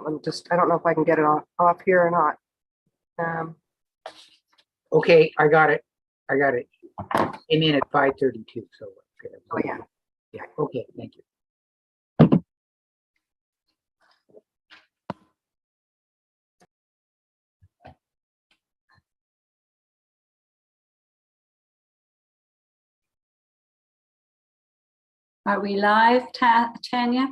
I don't know if I can get it off here or not. Okay, I got it. Came in at 5:32, so. Oh, yeah. Yeah, okay, thank you. Are we live, Tanya?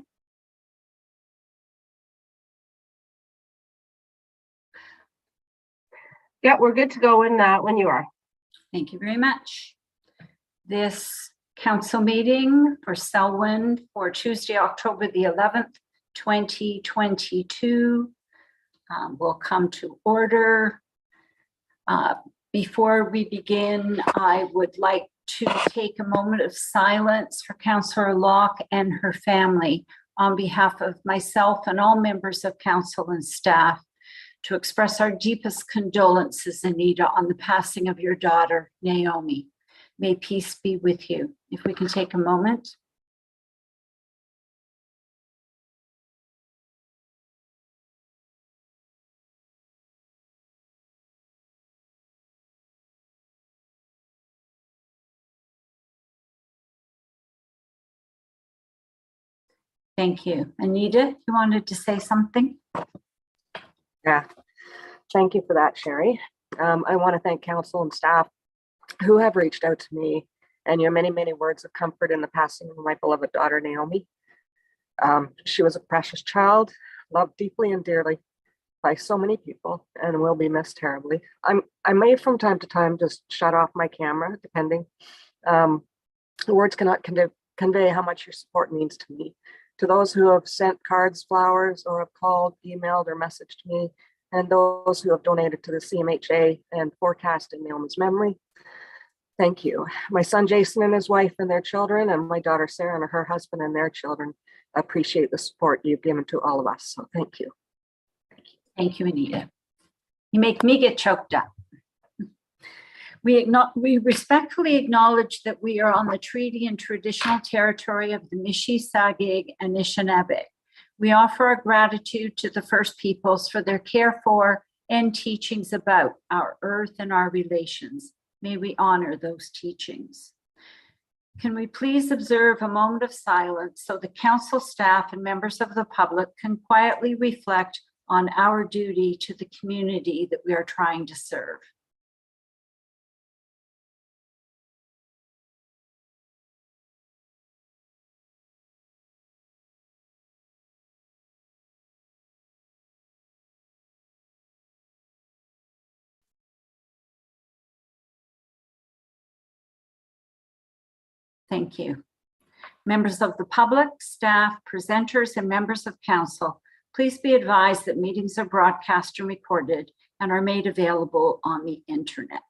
Yeah, we're good to go when you are. Thank you very much. This council meeting for Selwyn for Tuesday, October the 11th, 2022 will come to order. Before we begin, I would like to take a moment of silence for Councillor Locke and her family on behalf of myself and all members of council and staff to express our deepest condolences, Anita, on the passing of your daughter, Naomi. May peace be with you. If we can take a moment. Thank you. Anita, you wanted to say something? Yeah, thank you for that, Sherry. I want to thank council and staff who have reached out to me and your many, many words of comfort in the passing of my beloved daughter, Naomi. She was a precious child, loved deeply and dearly by so many people, and will be missed terribly. I may from time to time just shut off my camera, depending. The words cannot convey how much your support means to me. To those who have sent cards, flowers, or have called, emailed, or messaged me, and those who have donated to the CMHA and forecast in Naomi's memory, thank you. My son Jason and his wife and their children, and my daughter Sarah and her husband and their children appreciate the support you've given to all of us. So thank you. Thank you, Anita. You make me get choked up. We respectfully acknowledge that we are on the treaty and traditional territory of the Mishi-Sagig and Anishinaabe. We offer our gratitude to the First Peoples for their care for and teachings about our earth and our relations. May we honor those teachings. Can we please observe a moment of silence so the council staff and members of the public can quietly reflect on our duty to the community that we are trying to serve. Thank you. Members of the public, staff, presenters, and members of council, please be advised that meetings are broadcast and recorded and are made available on the internet.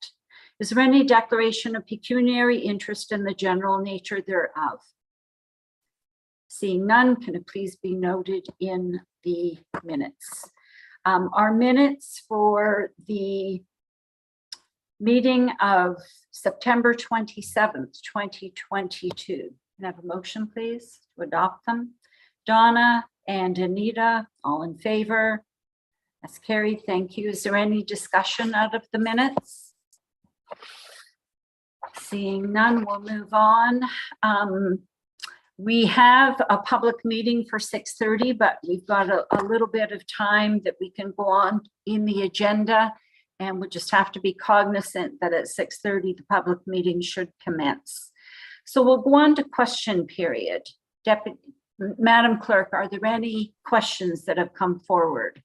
Is there any declaration of pecuniary interest in the general nature thereof? Seeing none, can it please be noted in the minutes? Our minutes for the meeting of September 27th, 2022. Can I have a motion, please, to adopt them? Donna and Anita, all in favor? That's carried. Thank you. Is there any discussion out of the minutes? Seeing none, we'll move on. We have a public meeting for 6:30, but we've got a little bit of time that we can go on in the agenda, and we just have to be cognizant that at 6:30, the public meeting should commence. So we'll go on to question period. Madam Clerk, are there any questions that have come forward?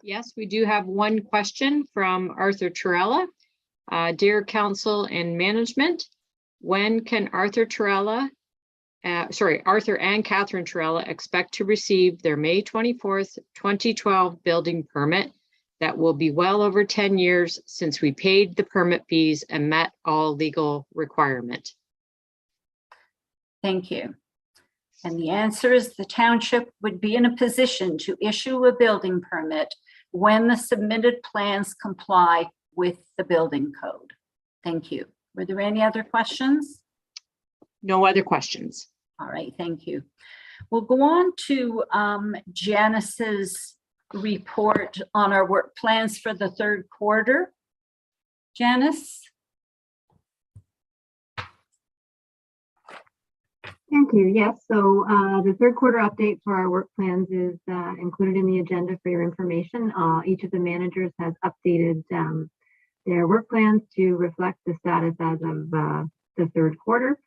Yes, we do have one question from Arthur Torella. Dear Council and Management, when can Arthur and Catherine Torella expect to receive their May 24th, 2012 building permit that will be well over 10 years since we paid the permit fees and met all legal requirement? Thank you. And the answer is the township would be in a position to issue a building permit when the submitted plans comply with the building code. Thank you. Were there any other questions? No other questions. All right, thank you. We'll go on to Janice's report on our work plans for the third quarter. Janice? Thank you. Yes, so the third quarter update for our work plans is included in the agenda for your information. Each of the managers has updated their work plans to reflect the status as of the third quarter.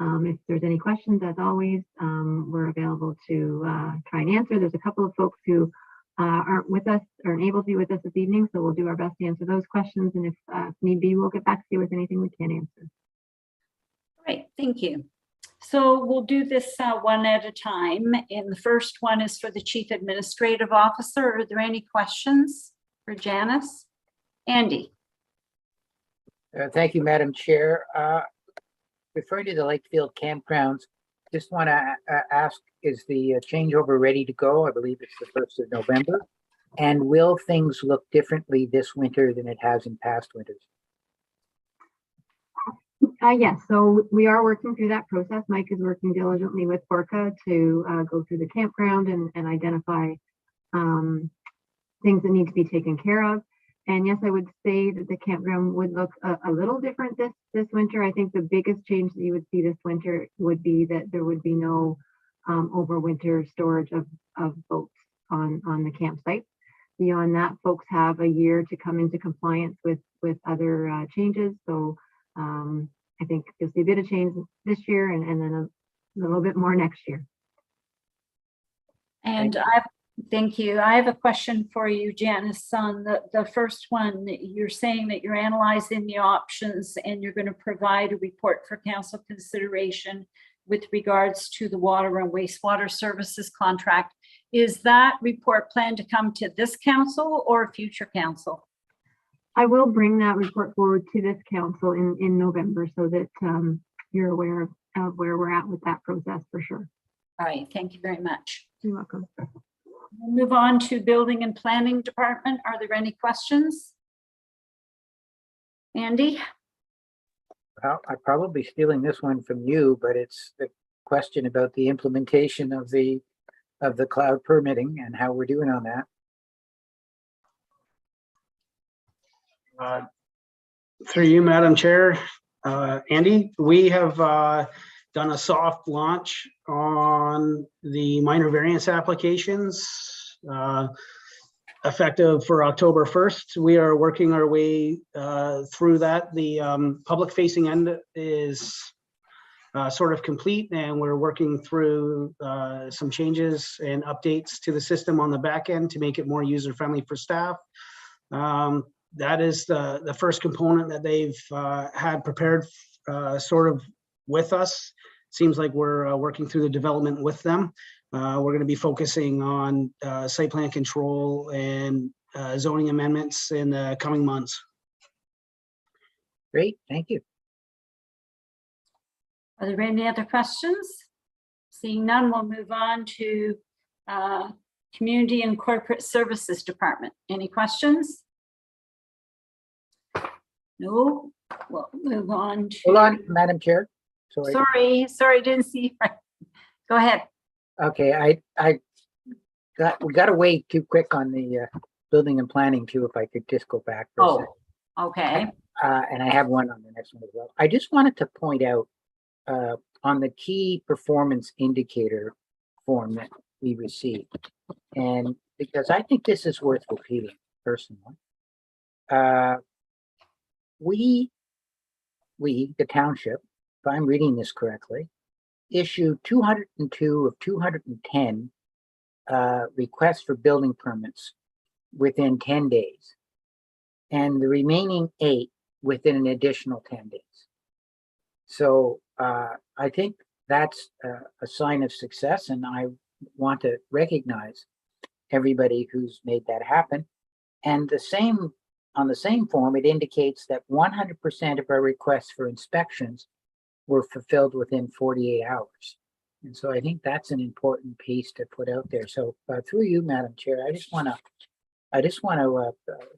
If there's any questions, as always, we're available to try and answer. There's a couple of folks who aren't with us or unable to be with us this evening, so we'll do our best to answer those questions. And if need be, we'll get back to you with anything we can answer. Great, thank you. So we'll do this one at a time. And the first one is for the Chief Administrative Officer. Are there any questions for Janice? Andy? Thank you, Madam Chair. Referring to the Lakefield campgrounds, just want to ask, is the changeover ready to go? I believe it's the 1st of November. And will things look differently this winter than it has in past winters? Yes, so we are working through that process. Mike is working diligently with Orca to go through the campground and identify things that need to be taken care of. And yes, I would say that the campground would look a little different this winter. I think the biggest change that you would see this winter would be that there would be no overwinter storage of boats on the campsite. Beyond that, folks have a year to come into compliance with other changes. So I think you'll see a bit of change this year and then a little bit more next year. And thank you. I have a question for you, Janice, on the first one. You're saying that you're analyzing the options and you're going to provide a report for council consideration with regards to the water and wastewater services contract. Is that report planned to come to this council or future council? I will bring that report forward to this council in November so that you're aware of where we're at with that process for sure. All right, thank you very much. You're welcome. We'll move on to Building and Planning Department. Are there any questions? Andy? Well, I'm probably stealing this one from you, but it's the question about the implementation of the cloud permitting and how we're doing on that. Through you, Madam Chair, Andy, we have done a soft launch on the minor variance applications effective for October 1st. We are working our way through that. The public facing end is sort of complete, and we're working through some changes and updates to the system on the back end to make it more user friendly for staff. That is the first component that they've had prepared sort of with us. Seems like we're working through the development with them. We're going to be focusing on site plan control and zoning amendments in the coming months. Great, thank you. Are there any other questions? Seeing none, we'll move on to Community and Corporate Services Department. Any questions? No, we'll move on to. Hold on, Madam Chair. Sorry. Sorry, didn't see. Go ahead. Okay, we got away too quick on the building and planning too. If I could just go back for a second. Okay. And I have one on the next one as well. I just wanted to point out on the key performance indicator form that we received, and because I think this is worth repeating personally. We, the township, if I'm reading this correctly, issued 202 of 210 requests for building permits within 10 days, and the remaining 8 within an additional 10 days. So I think that's a sign of success, and I want to recognize everybody who's made that happen. And on the same form, it indicates that 100% of our requests for inspections were fulfilled within 48 hours. And so I think that's an important piece to put out there. So through you, Madam Chair, I just want to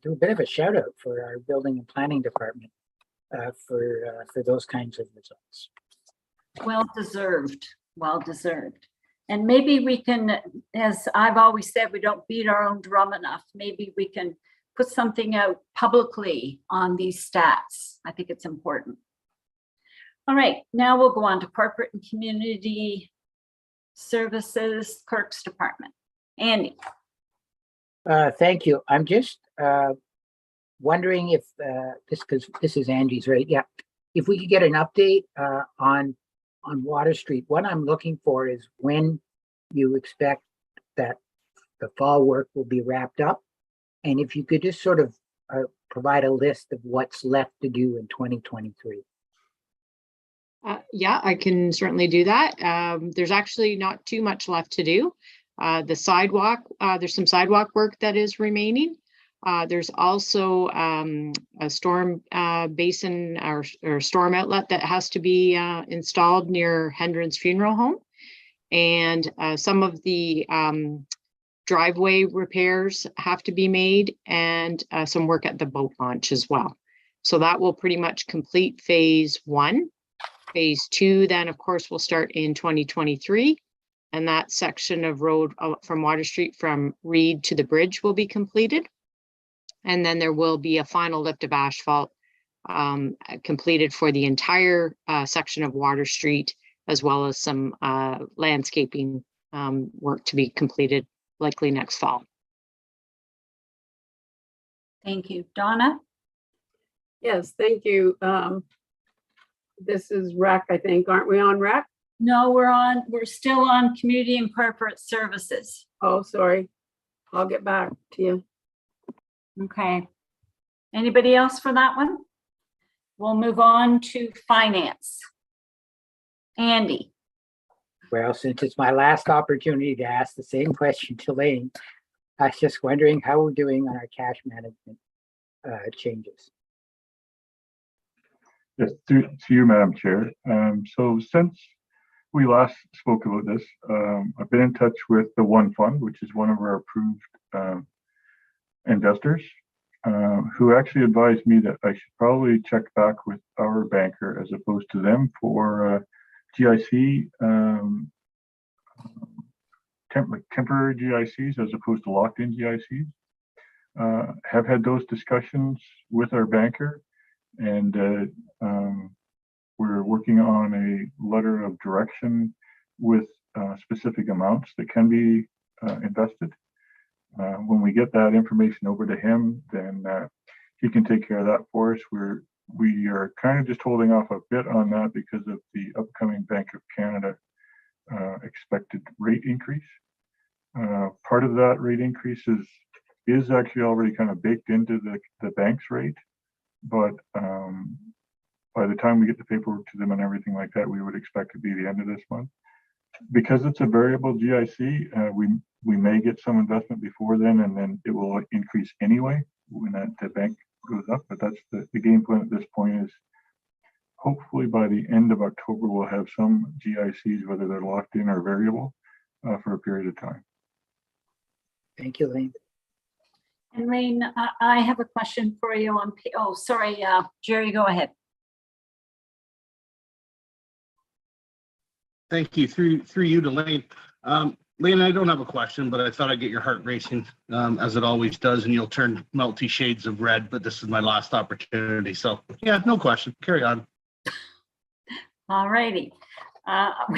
do a bit of a shout out for our Building and Planning Department for those kinds of results. Well deserved. Well deserved. And maybe we can, as I've always said, we don't beat our own drum enough. Maybe we can put something out publicly on these stats. I think it's important. All right, now we'll go on to corporate and community services, clerk's department. Andy. Thank you. I'm just wondering if because this is Angie's, right? Yeah. If we could get an update on Water Street. What I'm looking for is when you expect that the fall work will be wrapped up. And if you could just sort of provide a list of what's left to do in 2023. Yeah, I can certainly do that. There's actually not too much left to do. The sidewalk, there's some sidewalk work that is remaining. There's also a storm basin or storm outlet that has to be installed near Hendren's Funeral Home. And some of the driveway repairs have to be made, and some work at the boat launch as well. So that will pretty much complete phase 1. Phase 2, then of course will start in 2023. And that section of road from Water Street from Reed to the bridge will be completed. And then there will be a final lift of asphalt completed for the entire section of Water Street, as well as some landscaping work to be completed likely next fall. Thank you. Donna? Yes, thank you. This is rec, I think. Aren't we on rec? No, we're still on community and corporate services. Oh, sorry. I'll get back to you. Okay. Anybody else for that one? We'll move on to finance. Andy. Well, since it's my last opportunity to ask the same question to Lane, I was just wondering how we're doing on our cash management changes. Yes, to you, Madam Chair. So since we last spoke about this, I've been in touch with the One Fund, which is one of our approved investors, who actually advised me that I should probably check back with our banker as opposed to them for GIC, temporary GICs as opposed to locked-in GICs. Have had those discussions with our banker, and we're working on a letter of direction with specific amounts that can be invested. When we get that information over to him, then he can take care of that for us. We are kind of just holding off a bit on that because of the upcoming Bank of Canada expected rate increase. Part of that rate increase is actually already kind of baked into the bank's rate, but by the time we get the paperwork to them and everything like that, we would expect to be the end of this month. Because it's a variable GIC, we may get some investment before then, and then it will increase anyway when the bank goes up. But that's the game plan at this point is hopefully by the end of October, we'll have some GICs, whether they're locked in or variable, for a period of time. Thank you, Lane. And Lane, I have a question for you on, oh, sorry, Jerry, go ahead. Thank you. Through you to Lane. Lane, I don't have a question, but I thought I'd get your heart racing, as it always does, and you'll turn multi shades of red, but this is my last opportunity. So yeah, no question. Carry on. All righty. On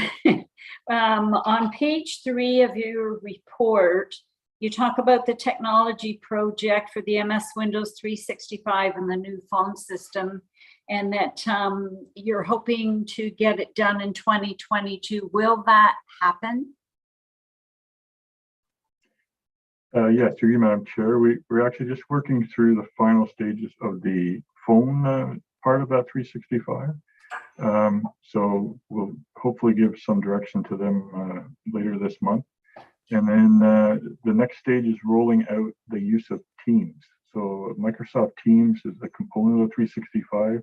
page 3 of your report, you talk about the technology project for the MS Windows 365 and the new phone system, and that you're hoping to get it done in 2022. Will that happen? Yes, through you, Madam Chair. We're actually just working through the final stages of the phone part of that 365. So we'll hopefully give some direction to them later this month. And then the next stage is rolling out the use of Teams. So Microsoft Teams is a component of 365,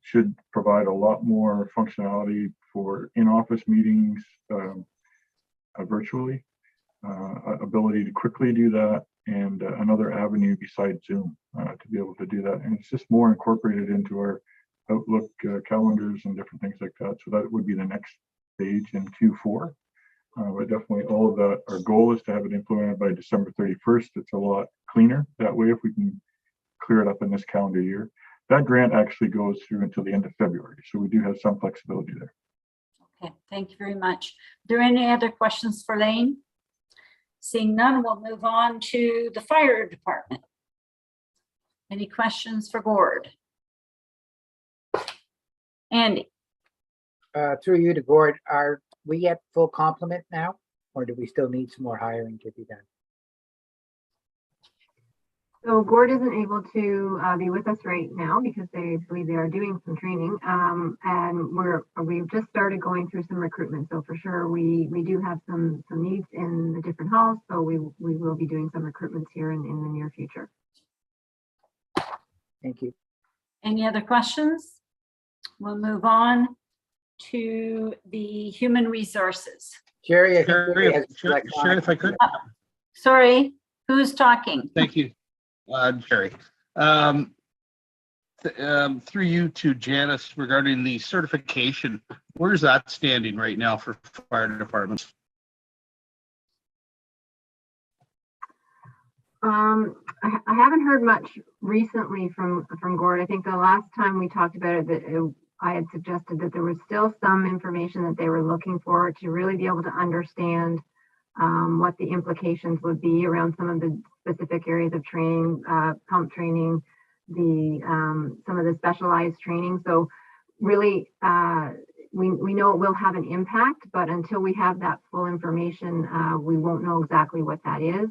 should provide a lot more functionality for in-office meetings virtually, ability to quickly do that, and another avenue besides Zoom to be able to do that. And it's just more incorporated into our Outlook calendars and different things like that. So that would be the next stage in Q4. But definitely all of that, our goal is to have it implemented by December 31st. It's a lot cleaner that way if we can clear it up in this calendar year. That grant actually goes through until the end of February. So we do have some flexibility there. Okay, thank you very much. Are there any other questions for Lane? Seeing none, we'll move on to the fire department. Any questions for Gord? Andy? Through you to Gord, are we at full complement now, or do we still need some more hiring to be done? So Gord isn't able to be with us right now because they believe they are doing some training, and we've just started going through some recruitment. So for sure, we do have some needs in the different halls. So we will be doing some recruitments here in the near future. Thank you. Any other questions? We'll move on to the human resources. Jerry, I think Jerry has Sherry, if I could. Sorry, who's talking? Thank you, Jerry. Through you to Janice regarding the certification, where's that standing right now for fire departments? I haven't heard much recently from Gord. I think the last time we talked about it, I had suggested that there was still some information that they were looking for to really be able to understand what the implications would be around some of the specific areas of training, pump training, some of the specialized training. So really, we know it will have an impact, but until we have that full information, we won't know exactly what that is.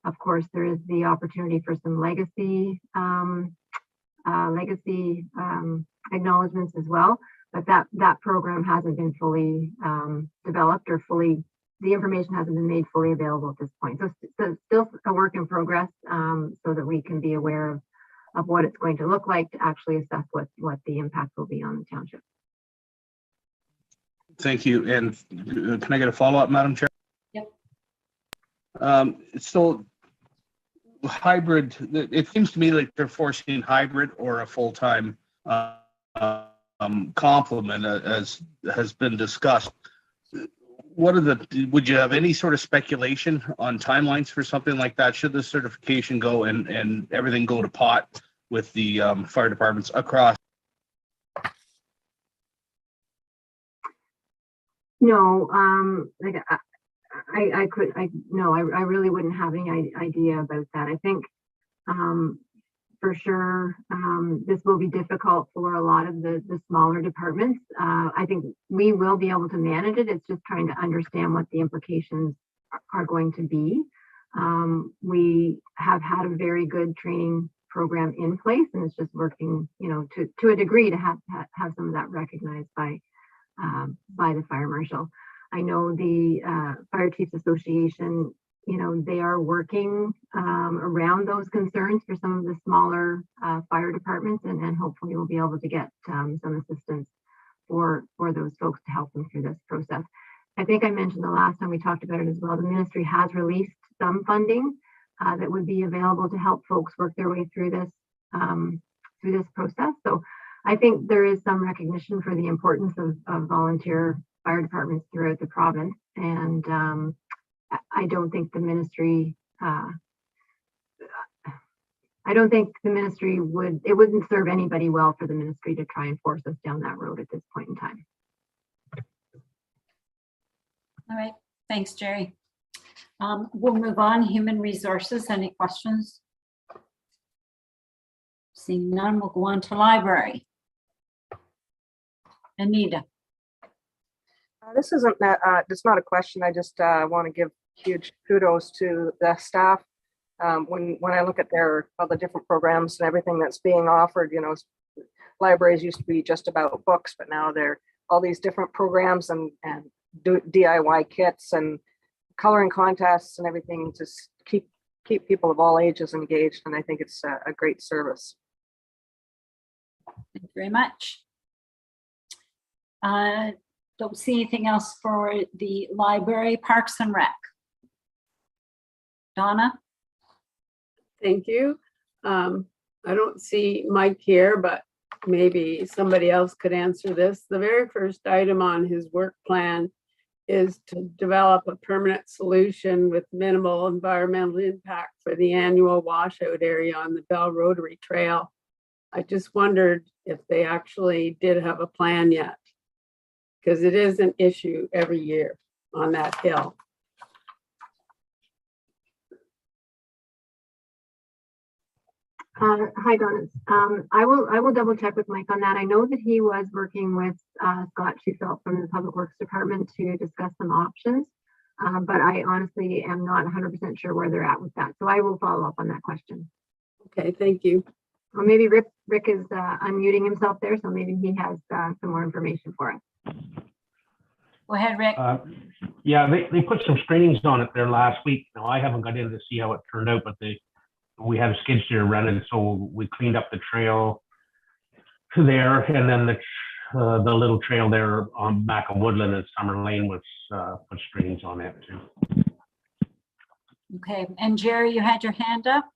Of course, there is the opportunity for some legacy acknowledgements as well, but that program hasn't been fully developed or the information hasn't been made fully available at this point. So still a work in progress, so that we can be aware of what it's going to look like to actually assess what the impact will be on the township. Thank you. And can I get a follow-up, Madam Chair? Yep. So hybrid, it seems to me like they're forcing hybrid or a full-time complement, as has been discussed. Would you have any sort of speculation on timelines for something like that? Should the certification go and everything go to pot with the fire departments across? No, I really wouldn't have any idea about that. I think for sure this will be difficult for a lot of the smaller departments. I think we will be able to manage it. It's just trying to understand what the implications are going to be. We have had a very good training program in place, and it's just working, to a degree to have some of that recognized by the fire marshal. I know the Fire Chiefs Association, they are working around those concerns for some of the smaller fire departments, and hopefully we'll be able to get some assistance for those folks to help them through this process. I think I mentioned the last time we talked about it as well, the ministry has released some funding that would be available to help folks work their way through this process. So I think there is some recognition for the importance of volunteer fire departments throughout the province, and I don't think the ministry it wouldn't serve anybody well for the ministry to try and force us down that road at this point in time. All right, thanks, Jerry. We'll move on. Human resources, any questions? Seeing none, we'll go on to library. Anita. This isn't it's not a question. I just want to give huge kudos to the staff. When I look at all the different programs and everything that's being offered, libraries used to be just about books, but now they're all these different programs and DIY kits and coloring contests and everything. Just keep people of all ages engaged, and I think it's a great service. Thank you very much. Don't see anything else for the library. Parks and Rec. Donna? Thank you. I don't see Mike here, but maybe somebody else could answer this. The very first item on his work plan is to develop a permanent solution with minimal environmental impact for the annual washout area on the Bell Rotary Trail. I just wondered if they actually did have a plan yet, because it is an issue every year on that hill. Hi, Donna. I will double check with Mike on that. I know that he was working with Scott Schufelt from the Public Works Department to discuss some options, but I honestly am not 100% sure where they're at with that. So I will follow up on that question. Okay, thank you. Or maybe Rick is unmuting himself there, so maybe he has some more information for us. Go ahead, Rick. Yeah, they put some screenings on it there last week. Now, I haven't got in to see how it turned out, but we had a skid steer running, so we cleaned up the trail there, and then the little trail there on back of Woodland and Summer Lane was put screenings on it too. Okay, and Jerry, you had your hand up?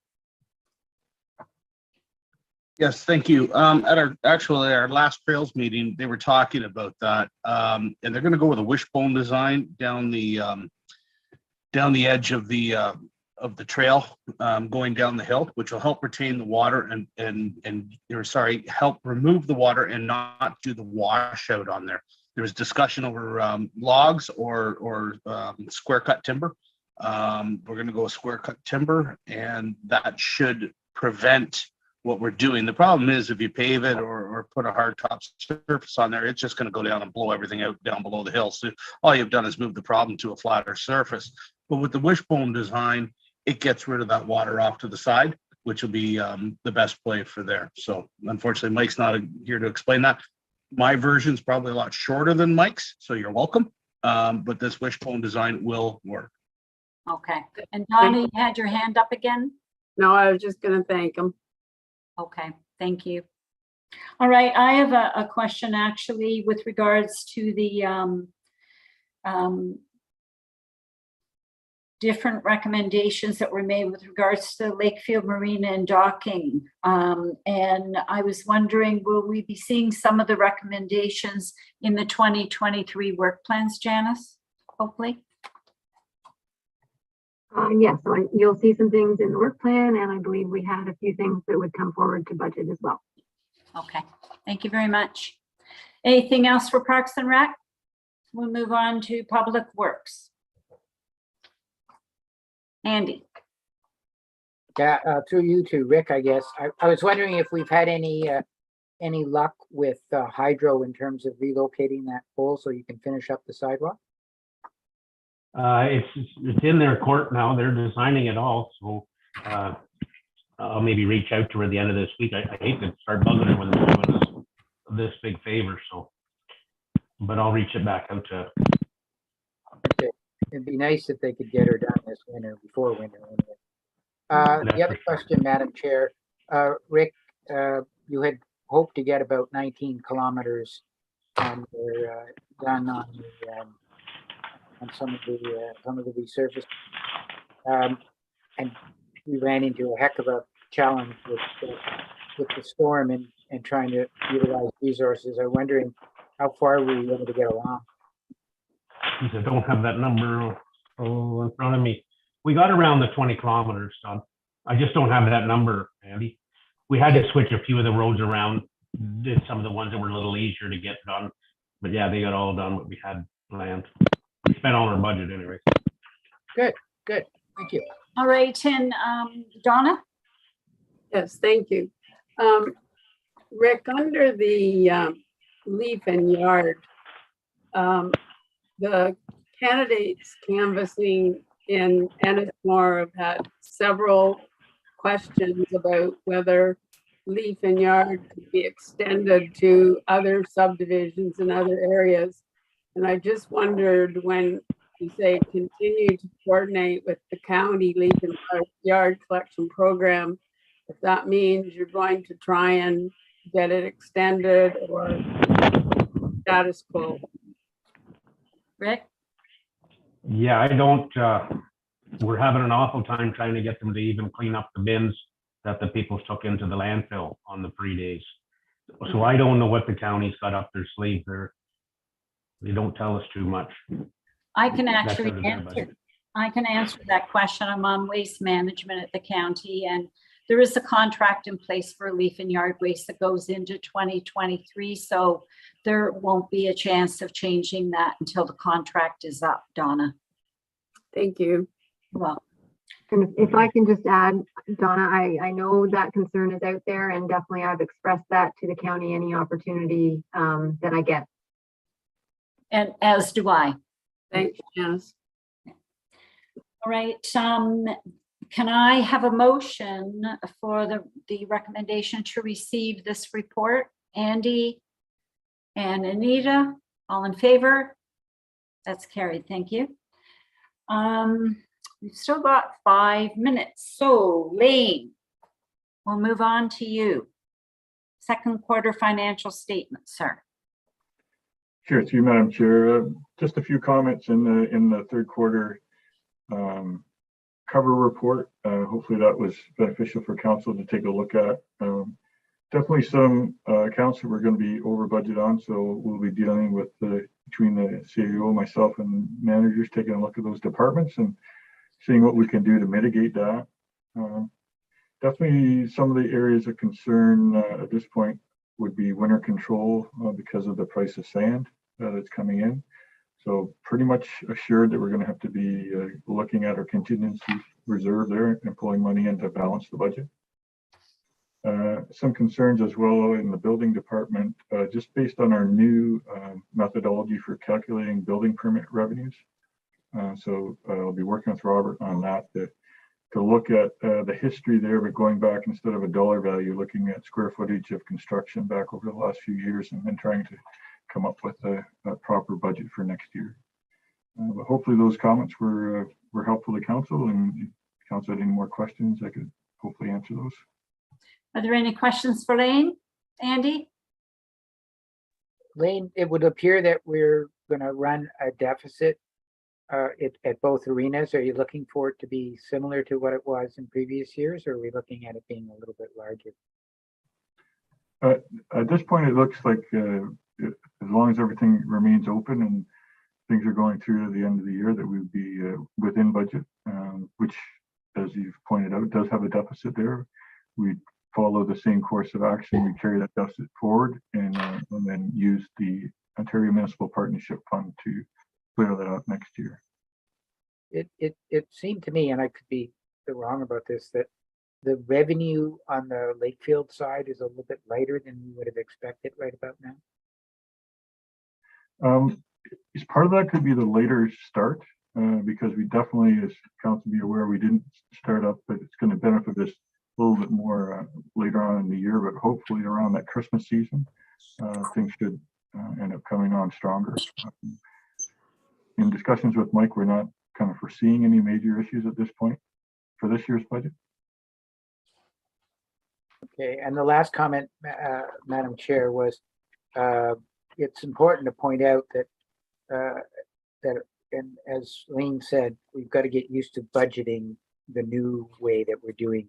Yes, thank you. At our last trails meeting, they were talking about that, and they're going to go with a wishbone design down the edge of the trail, going down the hill, which will help retain the water help remove the water and not do the washout on there. There was discussion over logs or square cut timber. We're going to go with square cut timber, and that should prevent what we're doing. The problem is if you pave it or put a hard top surface on there, it's just going to go down and blow everything out down below the hill. So all you've done is move the problem to a flatter surface. But with the wishbone design, it gets rid of that water off to the side, which will be the best play for there. So unfortunately, Mike's not here to explain that. My version's probably a lot shorter than Mike's, so you're welcome. But this wishbone design will work. Okay, and Donna, you had your hand up again? No, I was just going to thank him. Okay, thank you. All right, I have a question actually with regards to the different recommendations that were made with regards to Lakefield Marina and docking. And I was wondering, will we be seeing some of the recommendations in the 2023 work plans, Janice, hopefully? Yes, so you'll see some things in the work plan, and I believe we had a few things that would come forward to budget as well. Okay, thank you very much. Anything else for Parks and Rec? We'll move on to Public Works. Andy. Yeah, through you to Rick, I guess. I was wondering if we've had any luck with Hydro in terms of relocating that pole so you can finish up the sidewalk. It's in their court now. They're designing it all, so I'll maybe reach out to her at the end of this week. I hate to start bugging her with this big favor, so, but I'll reach it back out to her. Okay. It'd be nice if they could get her done this winter, before winter. The other question, Madam Chair, Rick, you had hoped to get about 19 kilometers done on some of the resurface, and we ran into a heck of a challenge with the storm and trying to utilize resources. I'm wondering how far we were able to get along. I don't have that number in front of me. We got around the 20 kilometers done. I just don't have that number, Andy. We had to switch a few of the roads around, did some of the ones that were a little easier to get done. But yeah, they got all done what we had planned. We spent all our budget anyway. Good. Thank you. All right, and Donna? Yes, thank you. Rick, under the leaf and yard, the candidates canvassing in Ennismore have had several questions about whether leaf and yard could be extended to other subdivisions in other areas. And I just wondered, when you say continue to coordinate with the county leaf and yard collection program, if that means you're going to try and get it extended or status quo. Rick? Yeah, I don't, we're having an awful time trying to get them to even clean up the bins that the people took into the landfill on the free days. So I don't know what the county's got up their sleeve there. They don't tell us too much. I can That's actually under their answer, budget. I can answer that question. I'm on waste management at the county, and there is a contract in place for leaf and yard waste that goes into 2023. So there won't be a chance of changing that until the contract is up, Donna. Thank you. Well, And if I can just add, Donna, I know that concern is out there, and definitely I've expressed that to the county any opportunity that I get. and as do I. Thanks, Janice. All right, can I have a motion for the recommendation to receive this report? Andy and Anita, all in favor? That's carried, thank you. We've still got 5 minutes, so Lane, we'll move on to you. Second quarter financial statement, sir. Sure, to you, Madam Chair. Just a few comments in the third quarter cover report. Hopefully that was beneficial for council to take a look at. Definitely some accounts that we're going to be over budget on, so we'll be dealing with between the CEO, myself, and managers taking a look at those departments and seeing what we can do to mitigate that. Definitely some of the areas of concern at this point would be winter control because of the price of sand that's coming in. So pretty much assured that we're going to have to be looking at our contingency reserve there and pulling money in to balance the budget. Some concerns as well in the building department, just based on our new methodology for calculating building permit revenues. So I'll be working with Robert on that to look at the history there, but going back instead of a dollar value, looking at square footage of construction back over the last few years and then trying to come up with a proper budget for next year. But hopefully those comments were helpful to council, and if council had any more questions, I could hopefully answer those. Are there any questions for Lane? Andy? Lane, it would appear that we're going to run a deficit at both arenas. Are you looking for it to be similar to what it was in previous years, or are we looking at it being a little bit larger? At this point, it looks like as long as everything remains open and things are going through to the end of the year, that we would be within budget, which, as you've pointed out, does have a deficit there. We follow the same course of action. We carry that deficit forward and then use the Ontario Municipal Partnership Fund to clear that out next year. It seemed to me, and I could be wrong about this, that the revenue on the Lakefield side is a little bit lighter than we would have expected right about now. As part of that could be the later start, because we definitely, as council be aware, we didn't start up, but it's going to benefit us a little bit more later on in the year, but hopefully around that Christmas season, things should end up coming on stronger. In discussions with Mike, we're not kind of foreseeing any major issues at this point for this year's budget. Okay, and the last comment, Madam Chair, was it's important to point out that and as Lane said, we've got to get used to budgeting the new way that we're doing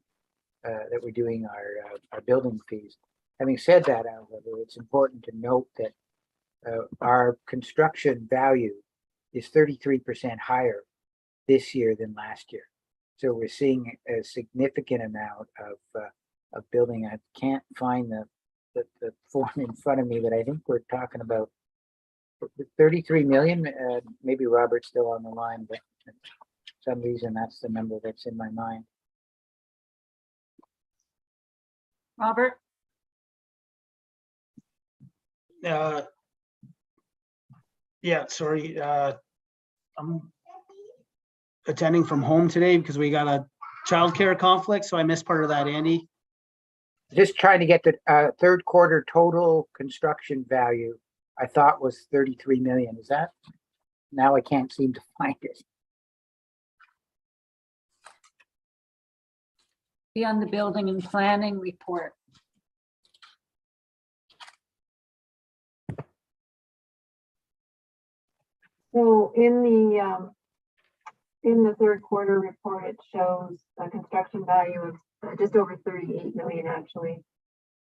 our building fees. Having said that, however, it's important to note that our construction value is 33% higher this year than last year. So we're seeing a significant amount of building. I can't find the form in front of me, but I think we're talking about 33 million. Maybe Robert's still on the line, but for some reason that's the number that's in my mind. Robert? Yeah, sorry. I'm attending from home today because we got a childcare conflict, so I missed part of that, Andy. Just trying to get the third quarter total construction value, I thought was 33 million. Is that? Now I can't seem to find it. Be on the building and planning report. So in the third quarter report, it shows a construction value of just over 38 million, actually.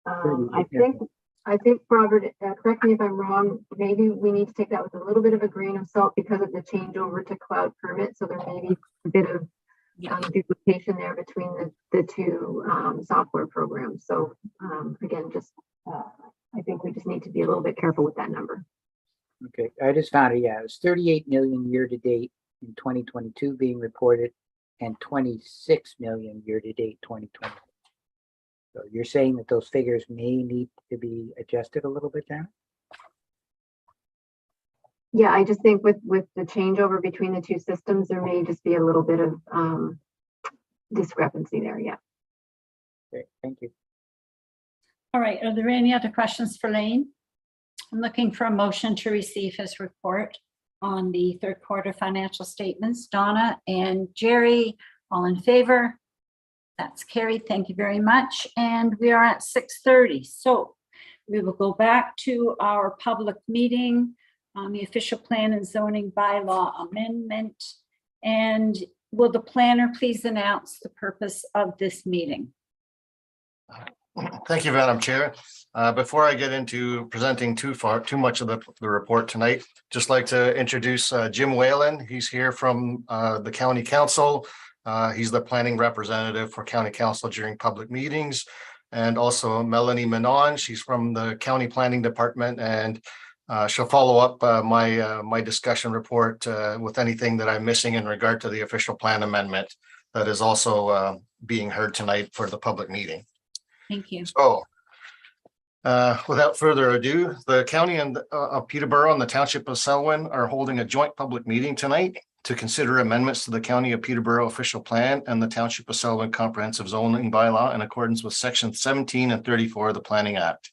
I think I think, Robert, correct me if I'm wrong, maybe we need to take that with a little bit of a grain of salt because of the changeover to cloud permit. So there may be a bit of duplication there between the two software programs. So again, just I think we just need to be a little bit careful with that number. Okay, I just found it. Yeah, it was 38 million year to date in 2022 being reported and 26 million year to date 2020. So you're saying that those figures may need to be adjusted a little bit, Janet? Yeah, I just think with the changeover between the two systems, there may just be a little bit of discrepancy there. Yeah. Okay, thank you. All right, are there any other questions for Lane? I'm looking for a motion to receive his report on the third quarter financial statements. Donna and Jerry, all in favor? That's carried. Thank you very much. And we are at 6:30. So we will go back to our public meeting on the official plan and zoning bylaw amendment. And will the planner please announce the purpose of this meeting? Thank you, Madam Chair. Before I get into presenting too much of the report tonight, just like to introduce Jim Whalen. He's here from the County Council. He's the planning representative for County Council during public meetings. And also Melanie Manon, she's from the County Planning Department, and she'll follow up my discussion report with anything that I'm missing in regard to the official plan amendment that is also being heard tonight for the public meeting. Thank you. So without further ado, the County of Peterborough and the Township of Selwyn are holding a joint public meeting tonight to consider amendments to the County of Peterborough official plan and the Township of Selwyn comprehensive zoning bylaw in accordance with section 17 and 34 of the Planning Act.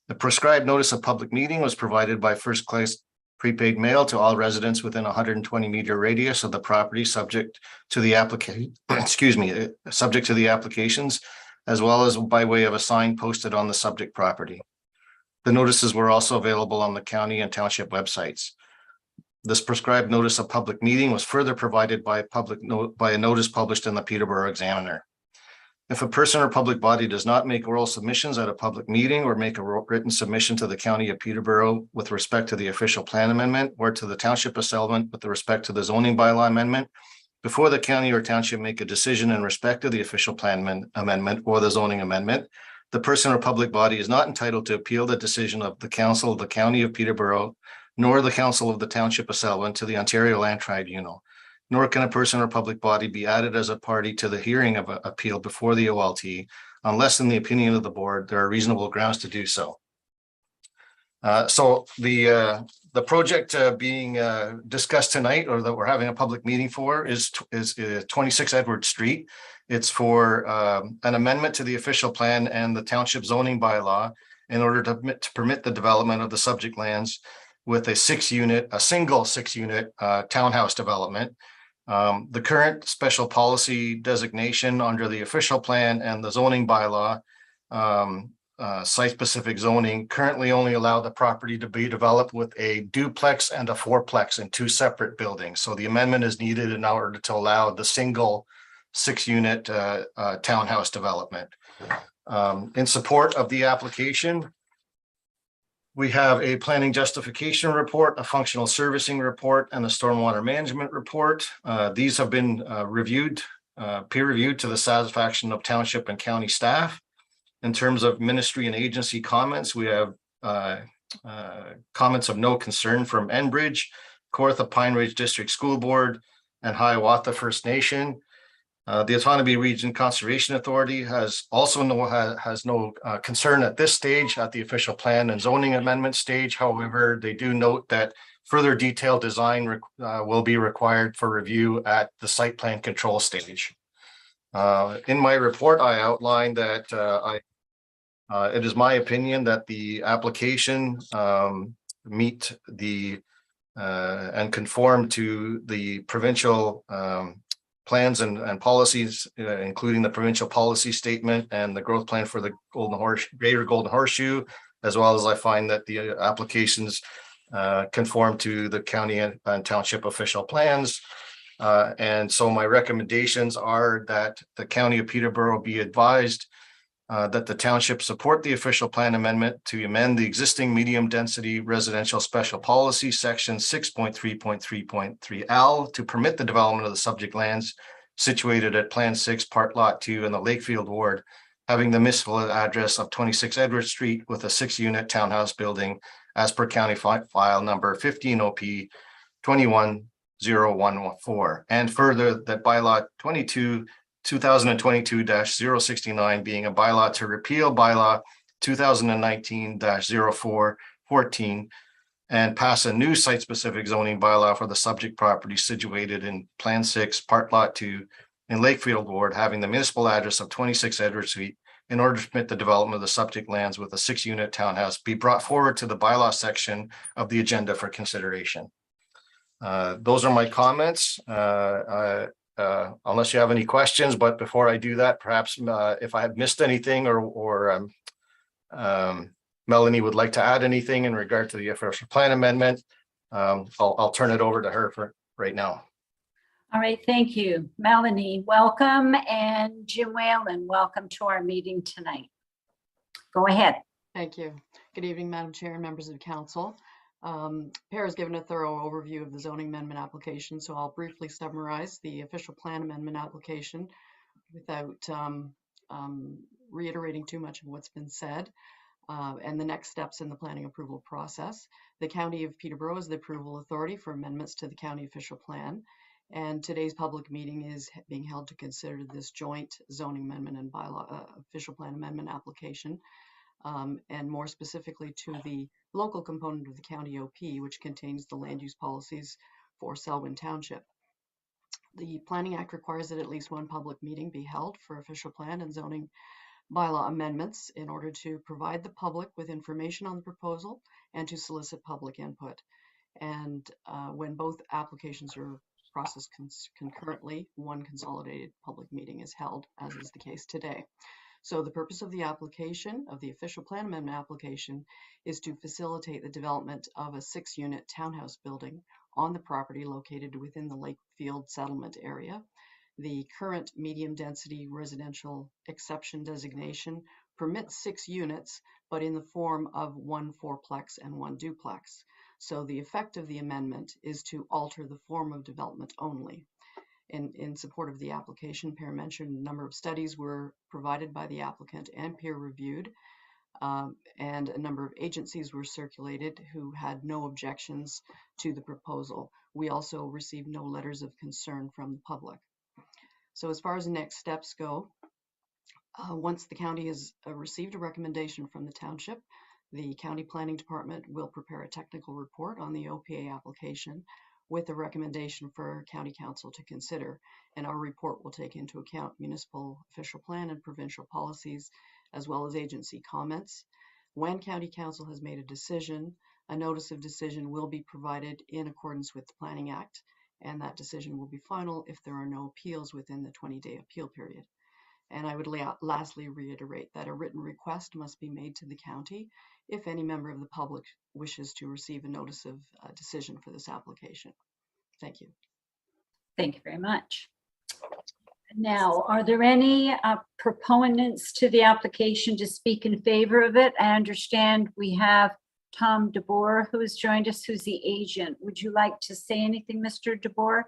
The prescribed notice of public meeting was provided by first class prepaid mail to all residents within 120-meter radius of the property subject to the application, subject to the applications, as well as by way of a sign posted on the subject property. The notices were also available on the county and township websites. This prescribed notice of public meeting was further provided by a notice published in the Peterborough Examiner. If a person or public body does not make oral submissions at a public meeting or make a written submission to the County of Peterborough with respect to the official plan amendment or to the Township of Selwyn with respect to the zoning bylaw amendment, before the county or township make a decision in respect to the official plan amendment or the zoning amendment, the person or public body is not entitled to appeal the decision of the Council of the County of Peterborough, nor the Council of the Township of Selwyn to the Ontario Land Tribunal, nor can a person or public body be added as a party to the hearing of an appeal before the OLT, unless in the opinion of the board, there are reasonable grounds to do so. So the project being discussed tonight, or that we're having a public meeting for, is 26 Edward Street. It's for an amendment to the official plan and the township zoning bylaw in order to permit the development of the subject lands with a single six unit townhouse development. The current special policy designation under the official plan and the zoning bylaw, site-specific zoning, currently only allow the property to be developed with a duplex and a fourplex in two separate buildings. So the amendment is needed in order to allow the single six-unit townhouse development. In support of the application, we have a planning justification report, a functional servicing report, and a stormwater management report. These have been peer reviewed to the satisfaction of township and county staff. In terms of ministry and agency comments, we have comments of no concern from Enbridge, Kawartha Pine Ridge District School Board, and Hiawatha First Nation. The Autonomy Region Conservation Authority has no concern at this stage at the official plan and zoning amendment stage. However, they do note that further detailed design will be required for review at the site plan control stage. In my report, I outlined that it is my opinion that the application meet the and conform to the provincial plans and policies, including the provincial policy statement and the growth plan for the Greater Golden Horseshoe, as well as I find that the applications conform to the county and township official plans. And so my recommendations are that the County of Peterborough be advised that the township support the official plan amendment to amend the existing medium density residential special policy section 6.3.3.3L to permit the development of the subject lands situated at Plan 6, Part Lot 2 in the Lakefield Ward, having the municipal address of 26 Edward Street with a 6-unit townhouse building as per county file number 15 OP 210114. And further, that bylaw 2022-069 being a bylaw to repeal bylaw 2019-0414 and pass a new site-specific zoning bylaw for the subject property situated in Plan 6, Part Lot 2 in Lakefield Ward, having the municipal address of 26 Edward Street in order to permit the development of the subject lands with a 6-unit townhouse be brought forward to the bylaw section of the agenda for consideration. Those are my comments. Unless you have any questions, but before I do that, perhaps if I have missed anything or Melanie would like to add anything in regard to the official plan amendment, I'll turn it over to her for right now. All right, thank you. Melanie, welcome, and Jim Whalen, welcome to our meeting tonight. Go ahead. Thank you. Good evening, Madam Chair and members of council. Per has given a thorough overview of the zoning amendment application, so I'll briefly summarize the official plan amendment application without reiterating too much of what's been said, and the next steps in the planning approval process. The County of Peterborough is the approval authority for amendments to the county official plan, and today's public meeting is being held to consider this joint zoning amendment and bylaw official plan amendment application, and more specifically to the local component of the county OP, which contains the land use policies for Selwyn Township. The Planning Act requires that at least one public meeting be held for official plan and zoning bylaw amendments in order to provide the public with information on the proposal and to solicit public input. And when both applications are processed concurrently, one consolidated public meeting is held, as is the case today. So the purpose of the application, of the official plan amendment application, is to facilitate the development of a 6-unit townhouse building on the property located within the Lakefield settlement area. The current medium density residential exception designation permits 6 units, but in the form of 1 fourplex and 1 duplex. So the effect of the amendment is to alter the form of development only. In support of the application, Per mentioned a number of studies were provided by the applicant and peer reviewed, and a number of agencies were circulated who had no objections to the proposal. We also received no letters of concern from the public. So as far as the next steps go, once the county has received a recommendation from the township, the county planning department will prepare a technical report on the OPA application with a recommendation for county council to consider. And our report will take into account municipal official plan and provincial policies, as well as agency comments. When county council has made a decision, a notice of decision will be provided in accordance with the Planning Act, and that decision will be final if there are no appeals within the 20-day appeal period. And I would lastly reiterate that a written request must be made to the county if any member of the public wishes to receive a notice of decision for this application. Thank you. Thank you very much. Now, are there any proponents to the application to speak in favor of it? I understand we have Tom DeBoer who has joined us, who's the agent. Would you like to say anything, Mr. DeBoer?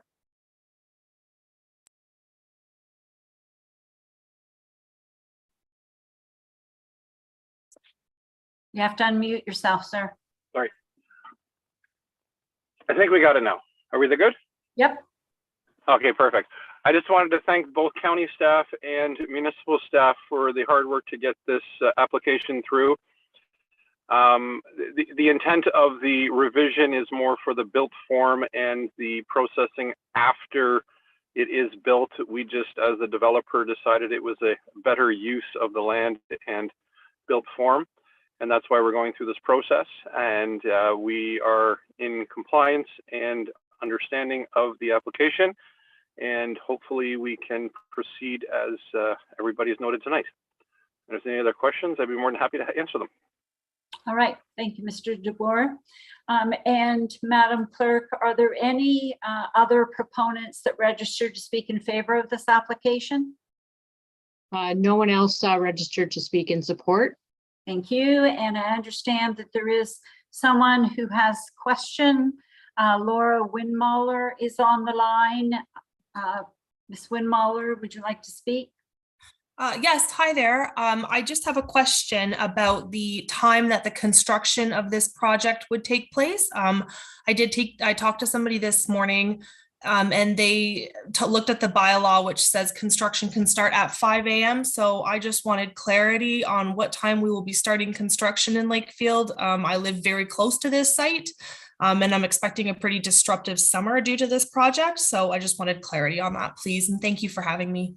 You have to unmute yourself, sir. Sorry. I think we got it now. Are we good? Yep. Okay, perfect. I just wanted to thank both county staff and municipal staff for the hard work to get this application through. The intent of the revision is more for the built form and the processing after it is built. We just, as the developer, decided it was a better use of the land and built form. And that's why we're going through this process. And we are in compliance and understanding of the application. And hopefully we can proceed as everybody has noted tonight. If there's any other questions, I'd be more than happy to answer them. All right, thank you, Mr. DeBoer. And Madam Clerk, are there any other proponents that registered to speak in favor of this application? No one else registered to speak in support. Thank you. And I understand that there is someone who has a question. Laura Winmaller is on the line. Ms. Winmaller, would you like to speak? Yes, hi there. I just have a question about the time that the construction of this project would take place. I talked to somebody this morning, and they looked at the bylaw, which says construction can start at 5 a.m. So I just wanted clarity on what time we will be starting construction in Lakefield. I live very close to this site, and I'm expecting a pretty disruptive summer due to this project. So I just wanted clarity on that, please. And thank you for having me.